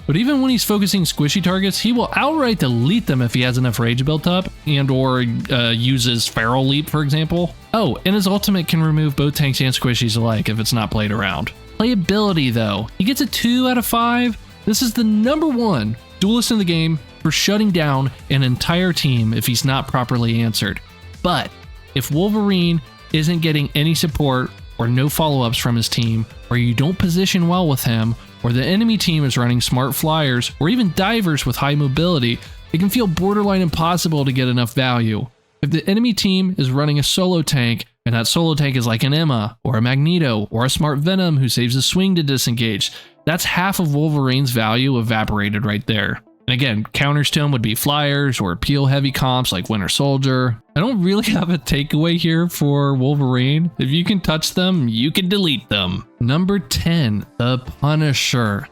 A: But even when he's focusing squishy targets, he will outright delete them if he has enough rage built up and or uses Feral Leap, for example. Oh, and his ultimate can remove both tanks and squishies alike if it's not played around. Playability though, he gets a 2 out of 5. This is the #1 duelist in the game for shutting down an entire team if he's not properly answered. But if Wolverine isn't getting any support or no follow-ups from his team, or you don't position well with him, or the enemy team is running smart flyers, or even divers with high mobility, it can feel borderline impossible to get enough value. If the enemy team is running a solo tank, and that solo tank is like an Emma, or a Magneto, or a smart Venom who saves a swing to disengage, that's half of Wolverine's value evaporated right there. And again, counters to him would be flyers or peel heavy comps like Winter Soldier. I don't really have a takeaway here for Wolverine. If you can touch them, you can delete them. Number 10, the Punisher.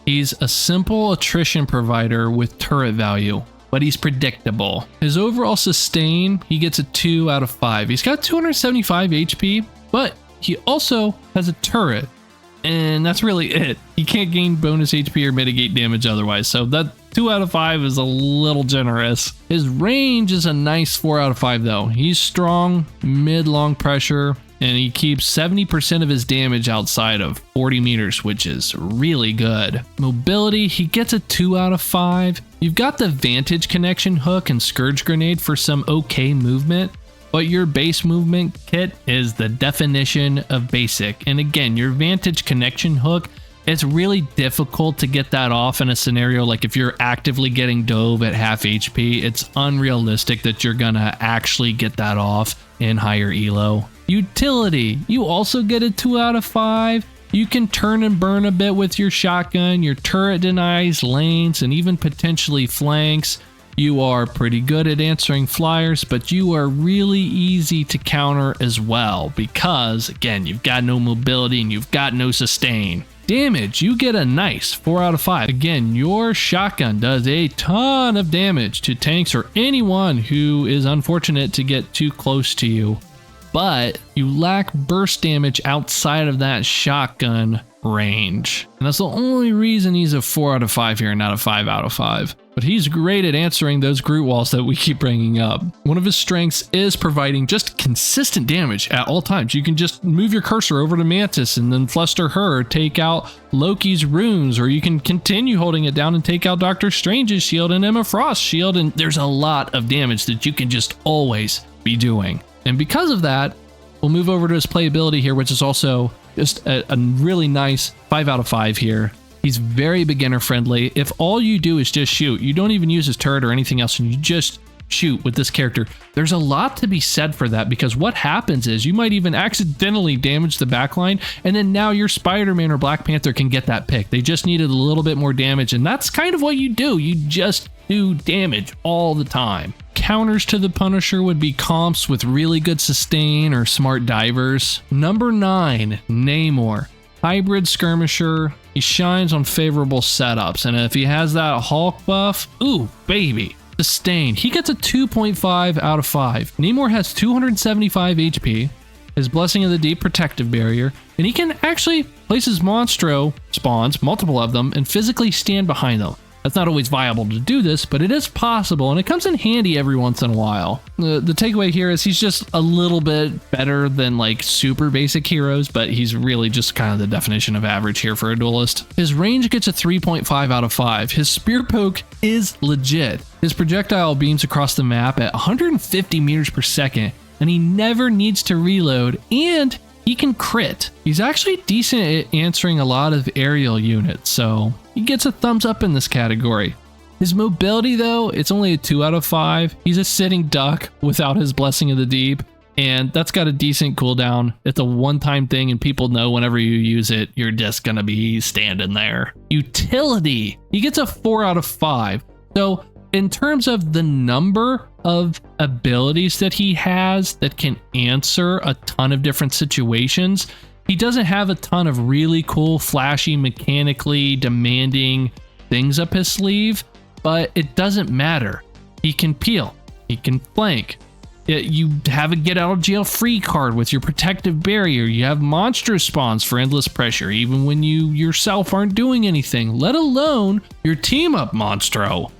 A: He's a simple attrition provider with turret value, but he's predictable. His overall sustain, he gets a 2 out of 5. He's got 275 HP, but he also has a turret. And that's really it. He can't gain bonus HP or mitigate damage otherwise, so that 2 out of 5 is a little generous. His range is a nice 4 out of 5 though. He's strong, mid-long pressure, and he keeps 70% of his damage outside of 40 meters, which is really good. Mobility, he gets a 2 out of 5. You've got the Vantage Connection hook and Scourge Grenade for some okay movement, but your base movement kit is the definition of basic. And again, your Vantage Connection hook, it's really difficult to get that off in a scenario like if you're actively getting dove at half HP, it's unrealistic that you're gonna actually get that off in higher elo. Utility, you also get a 2 out of 5. You can turn and burn a bit with your shotgun, your turret denies lanes and even potentially flanks. You are pretty good at answering flyers, but you are really easy to counter as well because, again, you've got no mobility and you've got no sustain. Damage, you get a nice 4 out of 5. Again, your shotgun does a ton of damage to tanks or anyone who is unfortunate to get too close to you, but you lack burst damage outside of that shotgun range. And that's the only reason he's a 4 out of 5 here and not a 5 out of 5. But he's great at answering those Groot walls that we keep bringing up. One of his strengths is providing just consistent damage at all times. You can just move your cursor over to Mantis and then fluster her, take out Loki's runes, or you can continue holding it down and take out Doctor Strange's shield and Emma Frost's shield, and there's a lot of damage that you can just always be doing. And because of that, we'll move over to his playability here, which is also just a really nice 5 out of 5 here. He's very beginner friendly. If all you do is just shoot, you don't even use his turret or anything else, and you just shoot with this character, there's a lot to be said for that, because what happens is you might even accidentally damage the backline, and then now your Spider-Man or Black Panther can get that pick. They just needed a little bit more damage, and that's kind of what you do. You just do damage all the time. Counters to the Punisher would be comps with really good sustain or smart divers. Number 9, Namor. Hybrid skirmisher. He shines on favorable setups, and if he has that Hulk buff, ooh, baby. Sustain, he gets a 2.5 out of 5. Namor has 275 HP, his Blessing of the Deep protective barrier, and he can actually place his Monstro spawns, multiple of them, and physically stand behind them. That's not always viable to do this, but it is possible, and it comes in handy every once in a while. The takeaway here is he's just a little bit better than like super basic heroes, but he's really just kind of the definition of average here for a duelist. His range gets a 3.5 out of 5. His spear poke is legit. His projectile beams across the map at 150 meters per second, and he never needs to reload, and he can crit. He's actually decent at answering a lot of aerial units, so he gets a thumbs up in this category. His mobility though, it's only a 2 out of 5. He's a sitting duck without his Blessing of the Deep, and that's got a decent cooldown. It's a one-time thing, and people know whenever you use it, you're just gonna be standing there. Utility, he gets a 4 out of 5. So in terms of the number of abilities that he has that can answer a ton of different situations, he doesn't have a ton of really cool, flashy, mechanically demanding things up his sleeve, but it doesn't matter. He can peel, he can flank, You have a get out of jail free card with your protective barrier. You have monster spawns for endless pressure, even when you yourself aren't doing anything, let alone your team up monstro.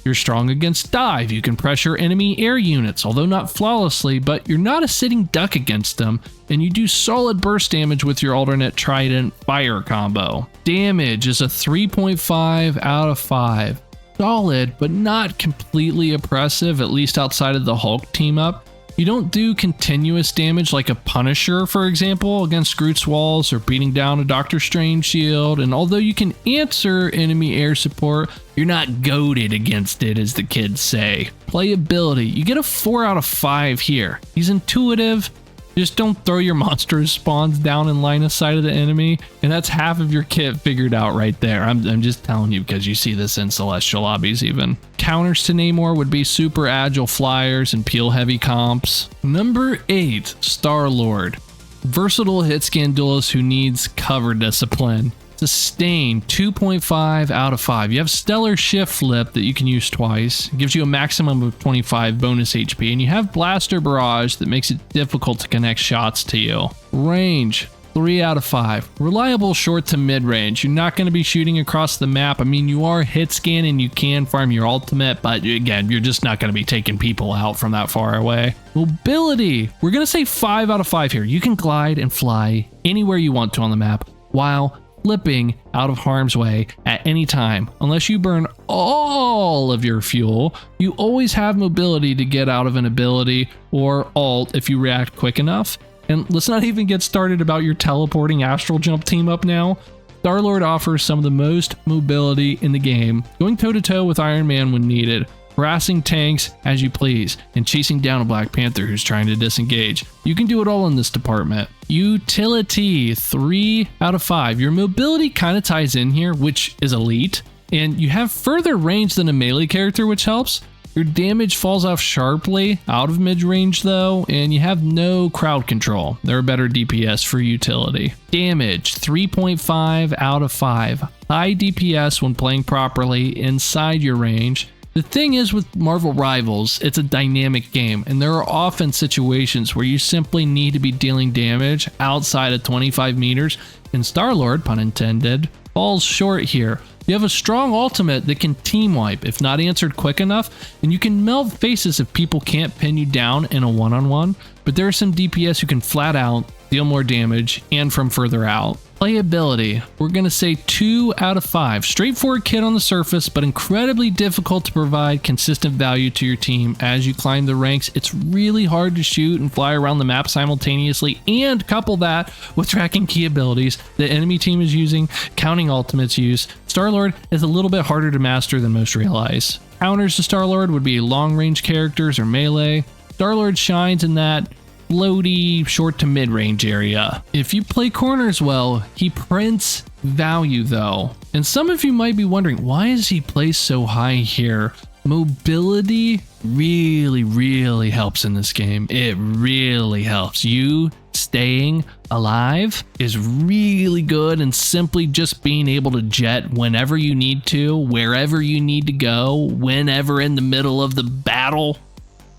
A: You're strong against dive. You can pressure enemy air units, although not flawlessly, but you're not a sitting duck against them, and you do solid burst damage with your alternate trident fire combo. Damage is a 3.5 out of 5. Solid, but not completely oppressive, at least outside of the Hulk team up. You don't do continuous damage like a Punisher, for example, against Groot's walls or beating down a Doctor Strange shield, and although you can answer enemy air support, you're not goated against it, as the kids say. Playability, you get a 4 out of 5 here. He's intuitive. Just don't throw your monstrous spawns down in line of sight of the enemy, and that's half of your kit figured out right there. I'm just telling you because you see this in Celestial lobbies even. Counters to Namor would be super agile flyers and peel heavy comps. Number 8, Star-Lord. Versatile hitscan duelist who needs cover discipline. Sustain, 2.5 out of 5. You have Stellar Shift Flip that you can use twice. It gives you a maximum of 25 bonus HP. And you have Blaster Barrage that makes it difficult to connect shots to you. Range, 3 out of 5. Reliable short to mid range. You're not going to be shooting across the map. I mean, you are hit scan and you can farm your ultimate, but again, you're just not going to be taking people out from that far away. Mobility, we're going to say 5 out of 5 here. You can glide and fly anywhere you want to on the map while flipping out of harm's way at any time. Unless you burn all of your fuel, you always have mobility to get out of an ability or ult if you react quick enough. And let's not even get started about your teleporting astral jump team up now. Star-Lord offers some of the most mobility in the game, going toe-to-toe with Iron Man when needed, harassing tanks as you please, and chasing down a Black Panther who's trying to disengage. You can do it all in this department. Utility, 3 out of 5. Your mobility kind of ties in here, which is elite, and you have further range than a melee character, which helps. Your damage falls off sharply out of mid-range though, and you have no crowd control. They're a better DPS for utility. Damage, 3.5 out of 5. High DPS when playing properly inside your range. The thing is with Marvel Rivals, it's a dynamic game, and there are often situations where you simply need to be dealing damage outside of 25 meters, and Star-Lord, pun intended, falls short here. You have a strong ultimate that can team wipe if not answered quick enough, and you can melt faces if people can't pin you down in a one-on-one, but there are some DPS who can flat out deal more damage and from further out. Playability, we're going to say 2 out of 5. Straightforward kit on the surface, but incredibly difficult to provide consistent value to your team as you climb the ranks. It's really hard to shoot and fly around the map simultaneously, and couple that with tracking key abilities the enemy team is using, counting ultimates use. Star-Lord is a little bit harder to master than most realize. Counters to Star-Lord would be long-range characters or melee. Star-Lord shines in that floaty short to mid-range area. If you play corners well, he prints value though. And some of you might be wondering, why is he placed so high here? Mobility really helps in this game. It really helps. You staying alive is really good, and simply just being able to jet whenever you need to, wherever you need to go, whenever in the middle of the battle.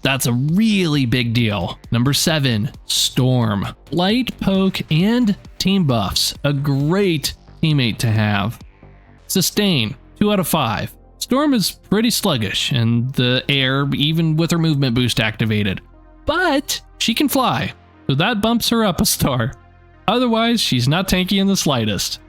A: That's a really big deal. Number 7, Storm. Light, poke, and team buffs. A great teammate to have. Sustain, 2 out of 5. Storm is pretty sluggish in the air, even with her movement boost activated. But she can fly, so that bumps her up a star. Otherwise, she's not tanky in the slightest.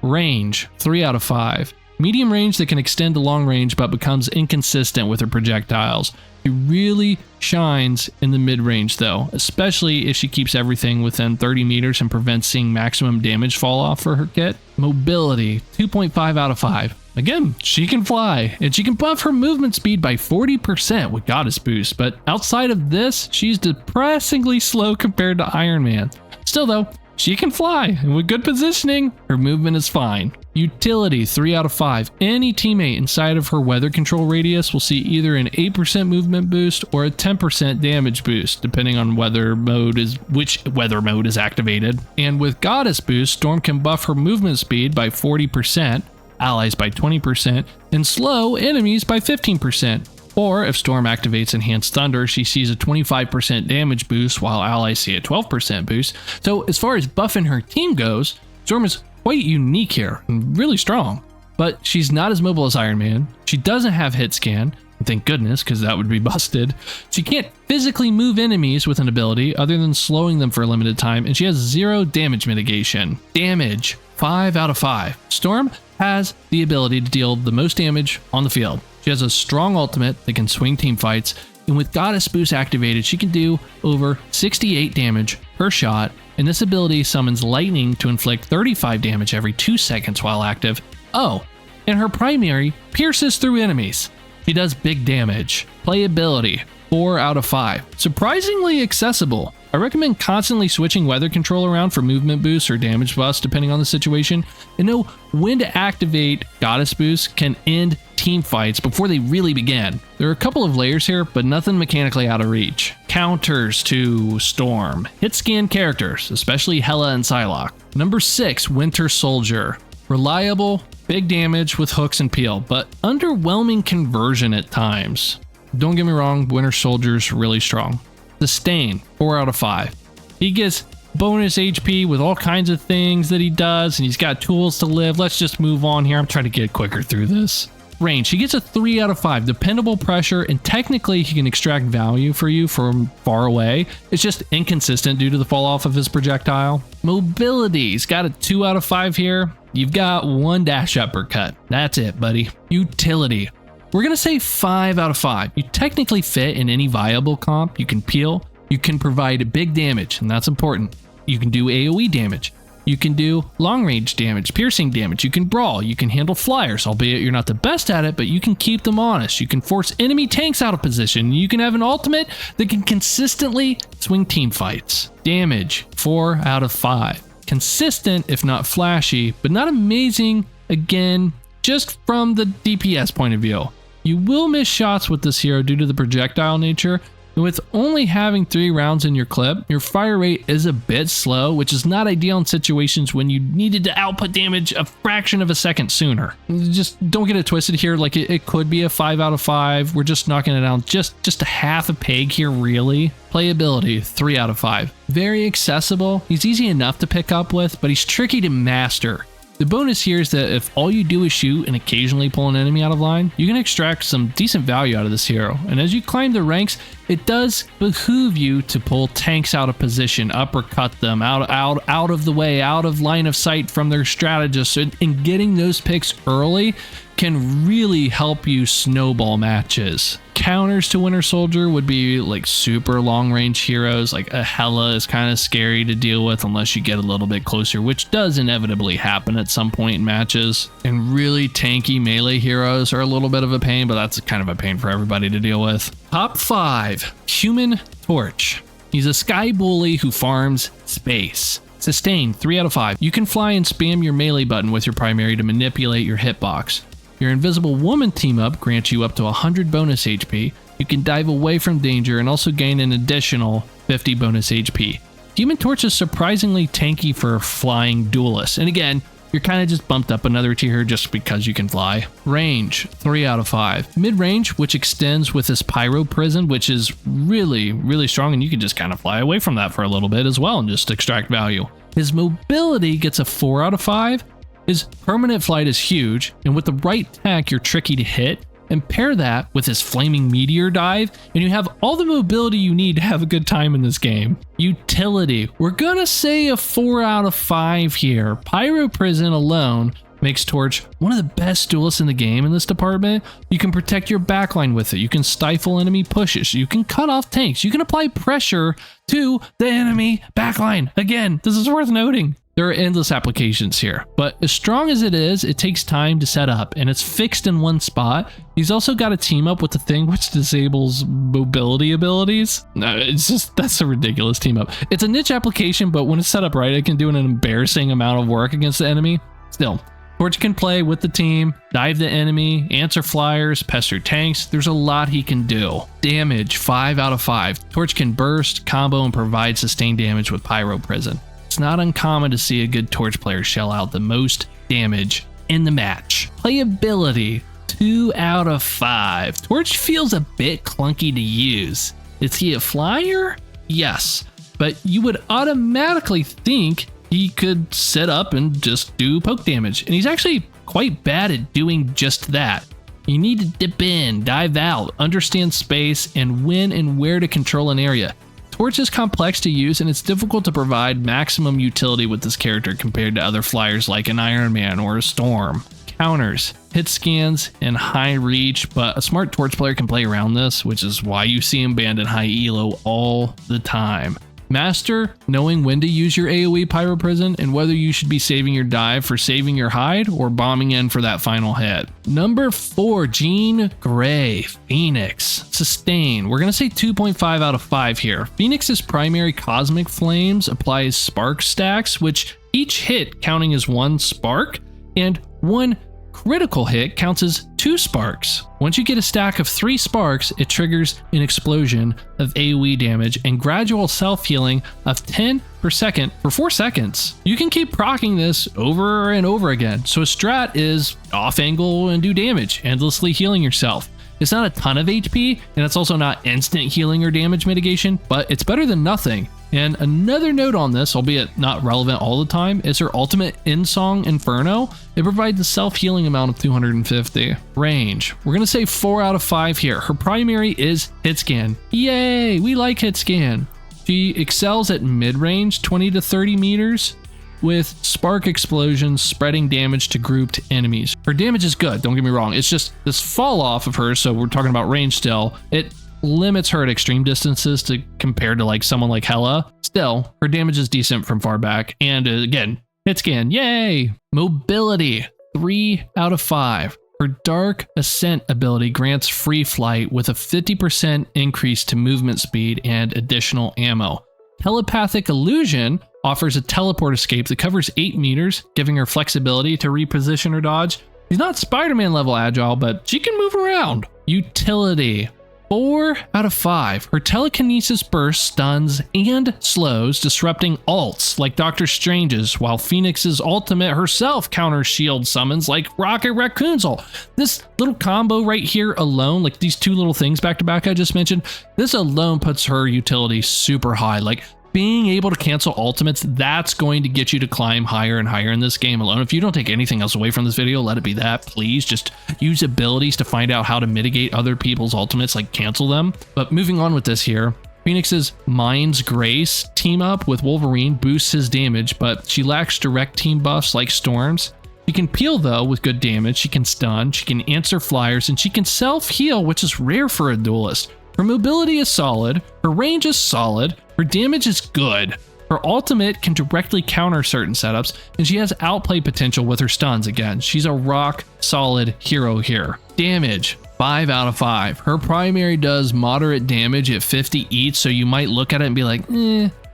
A: Range, 3 out of 5. Medium range that can extend to long range but becomes inconsistent with her projectiles. She really shines in the mid-range though, especially if she keeps everything within 30 meters and prevents seeing maximum damage fall off for her kit. Mobility, 2.5 out of 5. Again, she can fly, and she can buff her movement speed by 40% with Goddess Boost, but outside of this, she's depressingly slow compared to Iron Man. Still though, she can fly, and with good positioning, her movement is fine. Utility, 3 out of 5. Any teammate inside of her weather control radius will see either an 8% movement boost or a 10% damage boost, depending on which weather mode is activated. And with Goddess Boost, Storm can buff her movement speed by 40%, allies by 20%, and slow enemies by 15%. Or if Storm activates Enhanced Thunder, she sees a 25% damage boost while allies see a 12% boost. So as far as buffing her team goes, Storm is quite unique here and really strong. But she's not as mobile as Iron Man. She doesn't have hitscan. Thank goodness, because that would be busted. She can't physically move enemies with an ability other than slowing them for a limited time, and she has 0 damage mitigation. Damage, 5 out of 5. Storm has the ability to deal the most damage on the field. She has a strong ultimate that can swing team fights, and with Goddess Boost activated, she can do over 68 damage per shot, and this ability summons lightning to inflict 35 damage every 2 seconds while active. Oh, and her primary pierces through enemies. She does big damage. Playability, 4 out of 5. Surprisingly accessible. I recommend constantly switching weather control around for movement boosts or damage buffs depending on the situation, and know when to activate Goddess Boost can end team fights before they really begin. There are a couple of layers here, but nothing mechanically out of reach. Counters to Storm. Hitscan characters, especially Hela and Psylocke. Number 6, Winter Soldier. Reliable, big damage with hooks and peel, but underwhelming conversion at times. Don't get me wrong, Winter Soldier's really strong. Sustain, 4 out of 5. He gets bonus HP with all kinds of things that he does, and he's got tools to live. Let's just move on here. I'm trying to get quicker through this. Range, he gets a 3 out of 5. Dependable pressure, and technically he can extract value for you from far away. It's just inconsistent due to the fall off of his projectile. Mobility, he's got a 2 out of 5 here. You've got 1 dash uppercut. That's it, buddy. Utility. We're going to say 5 out of 5. You technically fit in any viable comp. You can peel. You can provide big damage, and that's important. You can do AoE damage. You can do long range damage, piercing damage. You can brawl. You can handle flyers, albeit you're not the best at it, but you can keep them honest. You can force enemy tanks out of position. You can have an ultimate that can consistently swing team fights. Damage, 4 out of 5. Consistent, if not flashy, but not amazing, again, just from the DPS point of view. You will miss shots with this hero due to the projectile nature, and with only having 3 rounds in your clip, your fire rate is a bit slow, which is not ideal in situations when you needed to output damage a fraction of a second sooner. Just don't get it twisted here, like it could be a 5 out of 5. We're just knocking it down just a half a peg here, really. Playability, 3 out of 5. Very accessible. He's easy enough to pick up with, but he's tricky to master. The bonus here is that if all you do is shoot and occasionally pull an enemy out of line, you can extract some decent value out of this hero. And as you climb the ranks, it does behoove you to pull tanks out of position, uppercut them out of the way, out of line of sight from their strategists, and getting those picks early can really help you snowball matches. Counters to Winter Soldier would be like super long range heroes, like a Hela is kind of scary to deal with unless you get a little bit closer, which does inevitably happen at some point in matches. And really tanky melee heroes are a little bit of a pain, but that's kind of a pain for everybody to deal with. Top 5, Human Torch. He's a sky bully who farms space. Sustain, 3 out of 5. You can fly and spam your melee button with your primary to manipulate your hitbox. Your Invisible Woman team-up grants you up to 100 bonus HP. You can dive away from danger and also gain an additional 50 bonus HP. Human Torch is surprisingly tanky for a flying duelist. And again, you're kind of just bumped up another tier just because you can fly. Range, 3 out of 5. Mid-range, which extends with this Pyro Prison, which is really, really strong, and you can just kind of fly away from that for a little bit as well and just extract value. His mobility gets a 4 out of 5. His permanent flight is huge, and with the right tech, you're tricky to hit. And pair that with his flaming meteor dive, and you have all the mobility you need to have a good time in this game. Utility, we're gonna say a 4 out of 5 here. Pyro Prison alone makes Torch one of the best duelists in the game in this department. You can protect your backline with it. You can stifle enemy pushes. You can cut off tanks. You can apply pressure to the enemy backline. Again, this is worth noting. There are endless applications here, but as strong as it is, it takes time to set up, and it's fixed in one spot. He's also got a team up with the thing which disables mobility abilities. No, it's just, that's a ridiculous team up. It's a niche application, but when it's set up right, it can do an embarrassing amount of work against the enemy. Still, Torch can play with the team, dive the enemy, answer flyers, pester tanks. There's a lot he can do. Damage, 5 out of 5. Torch can burst, combo, and provide sustained damage with Pyro Prison. It's not uncommon to see a good Torch player shell out the most damage in the match. Playability, 2 out of 5. Torch feels a bit clunky to use. Is he a flyer? Yes, but you would automatically think he could sit up and just do poke damage, and he's actually quite bad at doing just that. You need to dip in, dive out, understand space, and when and where to control an area. Torch is complex to use, and it's difficult to provide maximum utility with this character compared to other flyers like an Iron Man or a Storm. Counters, hit scans, and high reach, but a smart Torch player can play around this, which is why you see him banned in high elo all the time. Master knowing when to use your AoE Pyro Prison and whether you should be saving your dive for saving your hide or bombing in for that final hit. Number 4, Jean Grey, Phoenix. Sustain. We're going to say 2.5 out of 5 here. Phoenix's primary cosmic flames applies spark stacks, which each hit counting as 1 spark, and 1 critical hit counts as 2 sparks. Once you get a stack of 3 sparks, it triggers an explosion of AoE damage and gradual self-healing of 10 per second for 4 seconds. You can keep proccing this over and over again, so a strat is off angle and do damage, endlessly healing yourself. It's not a ton of HP, and it's also not instant healing or damage mitigation, but it's better than nothing. And another note on this, albeit not relevant all the time, is her ultimate In-Song Inferno. It provides a self-healing amount of 250. Range. We're going to say 4 out of 5 here. Her primary is hitscan. Yay, we like hitscan. She excels at mid-range, 20 to 30 meters, with spark explosions spreading damage to grouped enemies. Her damage is good, don't get me wrong. It's just this fall off of her, so we're talking about range still. It limits her at extreme distances to compared to like someone like Hela. Still, her damage is decent from far back. And again, hit scan, yay! Mobility, 3 out of 5. Her Dark Ascent ability grants free flight with a 50% increase to movement speed and additional ammo. Telepathic Illusion offers a teleport escape that covers 8 meters, giving her flexibility to reposition or dodge. She's not Spider-Man level agile, but she can move around. Utility, 4 out of 5. Her Telekinesis Burst stuns and slows, disrupting ults like Doctor Strange's, while Phoenix's ultimate herself counters shield summons like Rocket Raccoon's ult. This little combo right here alone, like these 2 little things back to back I just mentioned, this alone puts her utility super high. Like, being able to cancel ultimates, that's going to get you to climb higher and higher in this game alone. If you don't take anything else away from this video, let it be that, please. Just use abilities to find out how to mitigate other people's ultimates, like cancel them. But moving on with this here, Phoenix's Mind's Grace team up with Wolverine boosts his damage, but she lacks direct team buffs like Storm's. She can peel though with good damage, she can stun, she can answer flyers, and she can self-heal, which is rare for a duelist. Her mobility is solid, her range is solid, her damage is good. Her ultimate can directly counter certain setups, and she has outplay potential with her stuns again. She's a rock solid hero here. Damage, 5 out of 5. Her primary does moderate damage at 50 each, so you might look at it and be like,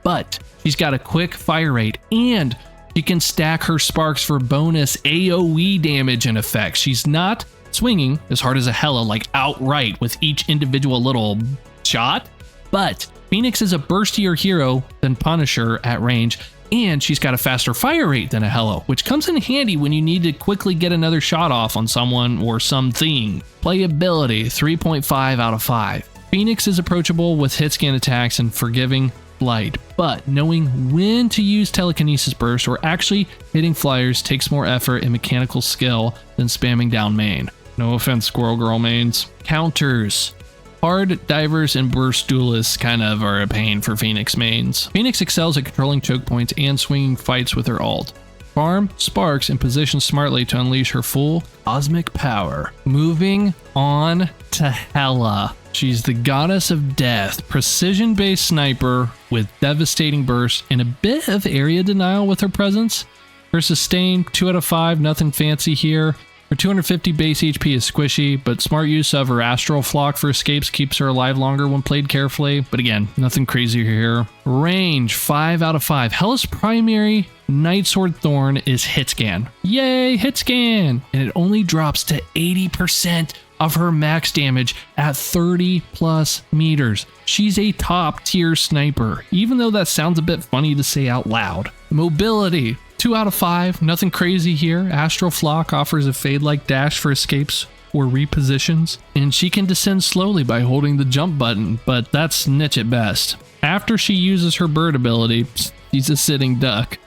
A: but she's got a quick fire rate, and she can stack her sparks for bonus AoE damage and effects. She's not swinging as hard as a Hela, like outright with each individual little shot, but Phoenix is a burstier hero than Punisher at range, and she's got a faster fire rate than a Hela, which comes in handy when you need to quickly get another shot off on someone or something. Playability, 3.5 out of 5. Phoenix is approachable with hit scan attacks and forgiving flight, but knowing when to use Telekinesis Burst or actually hitting flyers takes more effort and mechanical skill than spamming down main. No offense, Squirrel Girl mains. Counters. Hard divers and burst duelists kind of are a pain for Phoenix mains. Phoenix excels at controlling choke points and swinging fights with her ult. Farm sparks and position smartly to unleash her full cosmic power. Moving on to Hela. She's the goddess of death, precision-based sniper with devastating bursts and a bit of area denial with her presence. Her sustain, 2 out of 5, nothing fancy here. Her 250 base HP is squishy, but smart use of her Astral Flock for escapes keeps her alive longer when played carefully. But again, nothing crazy here. Range, 5 out of 5. Hela's primary Nightsword Thorn is hitscan. Yay, hitscan! And it only drops to 80% of her max damage at 30 plus meters. She's a top tier sniper, even though that sounds a bit funny to say out loud. Mobility, 2 out of 5, nothing crazy here. Astral Flock offers a fade-like dash for escapes or repositions, and she can descend slowly by holding the jump button, but that's niche at best. After she uses her bird ability, she's a sitting duck.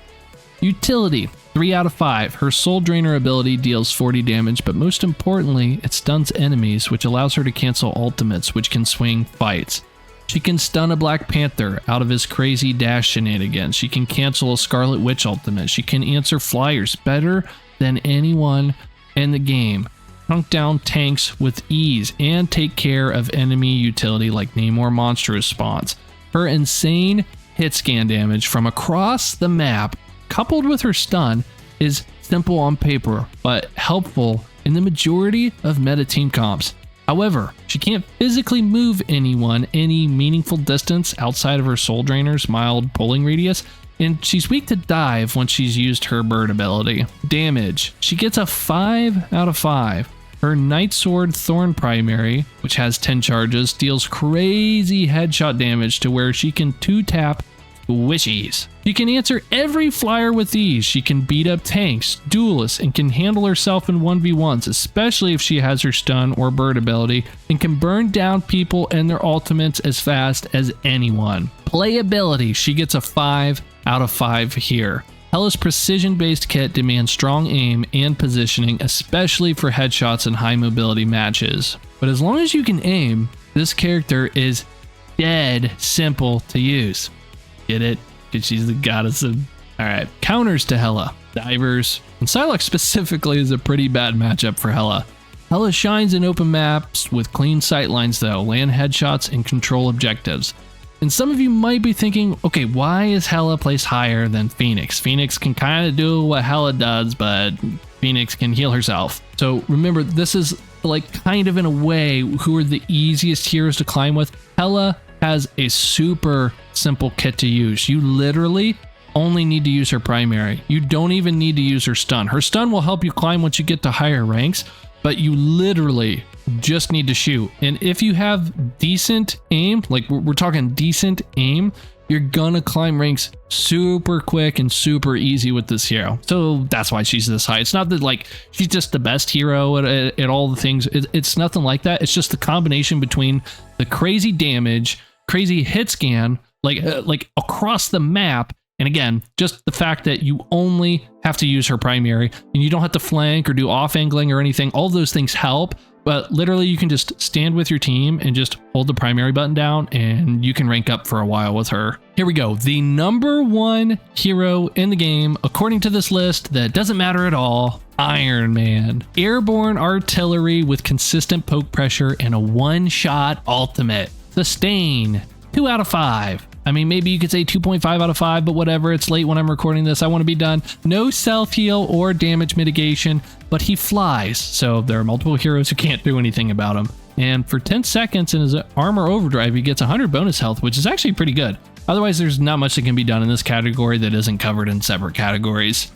A: Utility, 3 out of 5. Her Soul Drainer ability deals 40 damage, but most importantly, it stuns enemies, which allows her to cancel ultimates, which can swing fights. She can stun a Black Panther out of his crazy dash shenanigans. She can cancel a Scarlet Witch ultimate. She can answer flyers better than anyone in the game. Chunk down tanks with ease and take care of enemy utility like Namor monster response. Her insane hit scan damage from across the map, coupled with her stun, is simple on paper, but helpful in the majority of meta team comps. However, she can't physically move anyone any meaningful distance outside of her Soul Drainer's mild pulling radius, and she's weak to dive once she's used her bird ability. Damage, she gets a 5 out of 5. Her Nightsword Thorn primary, which has 10 charges, deals crazy headshot damage to where she can 2-tap squishies. She can answer every flyer with ease. She can beat up tanks, duelists, and can handle herself in 1v1s, especially if she has her stun or bird ability, and can burn down people and their ultimates as fast as anyone. Playability, she gets a 5 out of 5 here. Hela's precision-based kit demands strong aim and positioning, especially for headshots and high mobility matches. But as long as you can aim, this character is dead simple to use. Get it? Because she's the goddess of... Alright, counters to Hela. Divers. And Psylocke specifically is a pretty bad matchup for Hela. Hela shines in open maps with clean sightlines though, land headshots, and control objectives. And some of you might be thinking, okay, why is Hela placed higher than Phoenix? Phoenix can kind of do what Hela does, but Phoenix can heal herself. So remember, this is like kind of in a way who are the easiest heroes to climb with. Hela has a super simple kit to use. You literally only need to use her primary. You don't even need to use her stun. Her stun will help you climb once you get to higher ranks, but you literally just need to shoot. And if you have decent aim, like we're talking decent aim, you're gonna climb ranks super quick and super easy with this hero. So that's why she's this high. It's not that like she's just the best hero at all the things. It's nothing like that. It's just the combination between the crazy damage, crazy hit scan, like across the map, and again, just the fact that you only have to use her primary and you don't have to flank or do off angling or anything. All those things help, but literally you can just stand with your team and just hold the primary button down and you can rank up for a while with her. Here we go. The #1 hero in the game, according to this list that doesn't matter at all, Iron Man. Airborne artillery with consistent poke pressure and a one-shot ultimate. Sustain, 2 out of 5. I mean, maybe you could say 2.5 out of 5, but whatever. It's late when I'm recording this. I want to be done. No self-heal or damage mitigation, but he flies. So there are multiple heroes who can't do anything about him. And for 10 seconds in his armor overdrive, he gets 100 bonus health, which is actually pretty good. Otherwise, there's not much that can be done in this category that isn't covered in separate categories.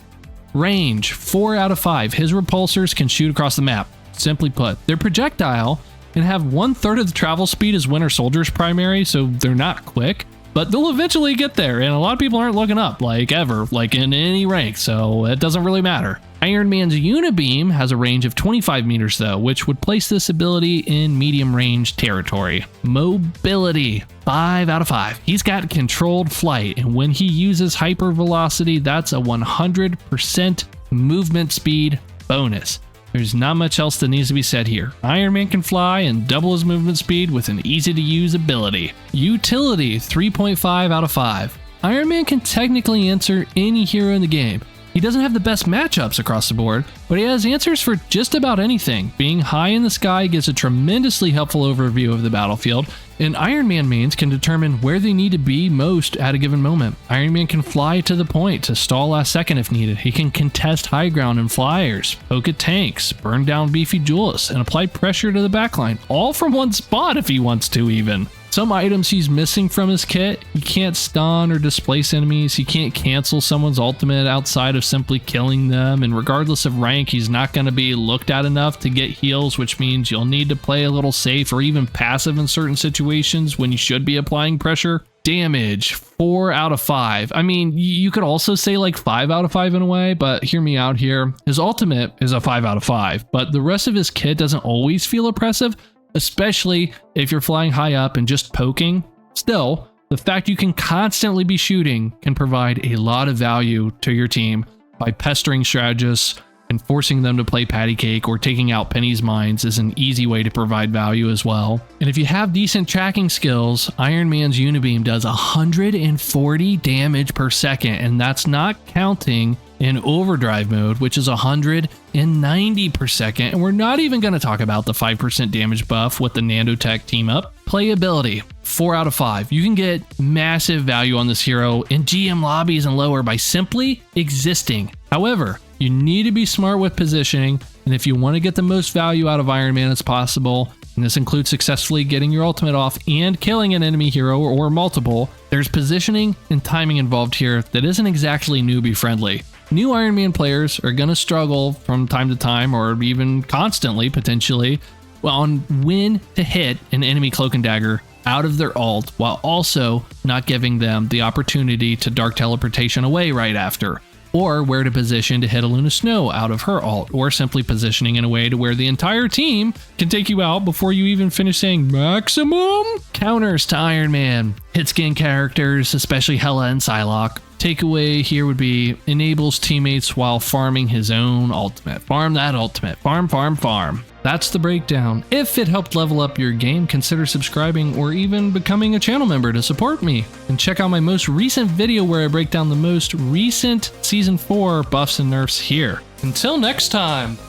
A: Range, 4 out of 5. His repulsors can shoot across the map. Simply put, their projectile can have 1/3 of the travel speed as Winter Soldier's primary, so they're not quick. But they'll eventually get there, and a lot of people aren't looking up, like ever, like in any rank, so it doesn't really matter. Iron Man's Unibeam has a range of 25 meters though, which would place this ability in medium range territory. Mobility, 5 out of 5. He's got controlled flight, and when he uses hyper velocity, that's a 100% movement speed bonus. There's not much else that needs to be said here. Iron Man can fly and double his movement speed with an easy to use ability. Utility, 3.5 out of 5. Iron Man can technically answer any hero in the game. He doesn't have the best matchups across the board, but he has answers for just about anything. Being high in the sky gives a tremendously helpful overview of the battlefield, and Iron Man mains can determine where they need to be most at a given moment. Iron Man can fly to the point to stall last second if needed. He can contest high ground and flyers, poke at tanks, burn down beefy duelists, and apply pressure to the backline, all from one spot if he wants to even. Some items he's missing from his kit: he can't stun or displace enemies, he can't cancel someone's ultimate outside of simply killing them, and regardless of rank, he's not going to be looked at enough to get heals, which means you'll need to play a little safe or even passive in certain situations when you should be applying pressure. damage, 4 out of 5. I mean, you could also say like 5 out of 5 in a way, but hear me out here. His ultimate is a 5 out of 5, but the rest of his kit doesn't always feel oppressive, especially if you're flying high up and just poking. Still, the fact you can constantly be shooting can provide a lot of value to your team by pestering strategists and forcing them to play patty cake, or taking out Penny's mines is an easy way to provide value as well. And if you have decent tracking skills, Iron Man's Unibeam does 140 damage per second, and that's not counting in overdrive mode, which is 190 per second. And we're not even going to talk about the 5% damage buff with the nanotech team up. Playability, 4 out of 5. You can get massive value on this hero in GM lobbies and lower by simply existing. However, you need to be smart with positioning, and if you want to get the most value out of Iron Man as possible, and this includes successfully getting your ultimate off and killing an enemy hero or multiple, there's positioning and timing involved here that isn't exactly newbie friendly. New Iron Man players are going to struggle from time to time, or even constantly potentially, on when to hit an enemy cloak and dagger out of their ult, while also not giving them the opportunity to dark teleportation away right after, or where to position to hit a Luna Snow out of her ult, or simply positioning in a way to where the entire team can take you out before you even finish saying maximum. Counters to Iron Man, hitscan characters, especially Hela and Psylocke. Takeaway here would be enables teammates while farming his own ultimate. Farm that ultimate. Farm, farm, farm. That's the breakdown. If it helped level up your game, consider subscribing or even becoming a channel member to support me. And check out my most recent video where I break down the most recent Season 4 buffs and nerfs here. Until next time.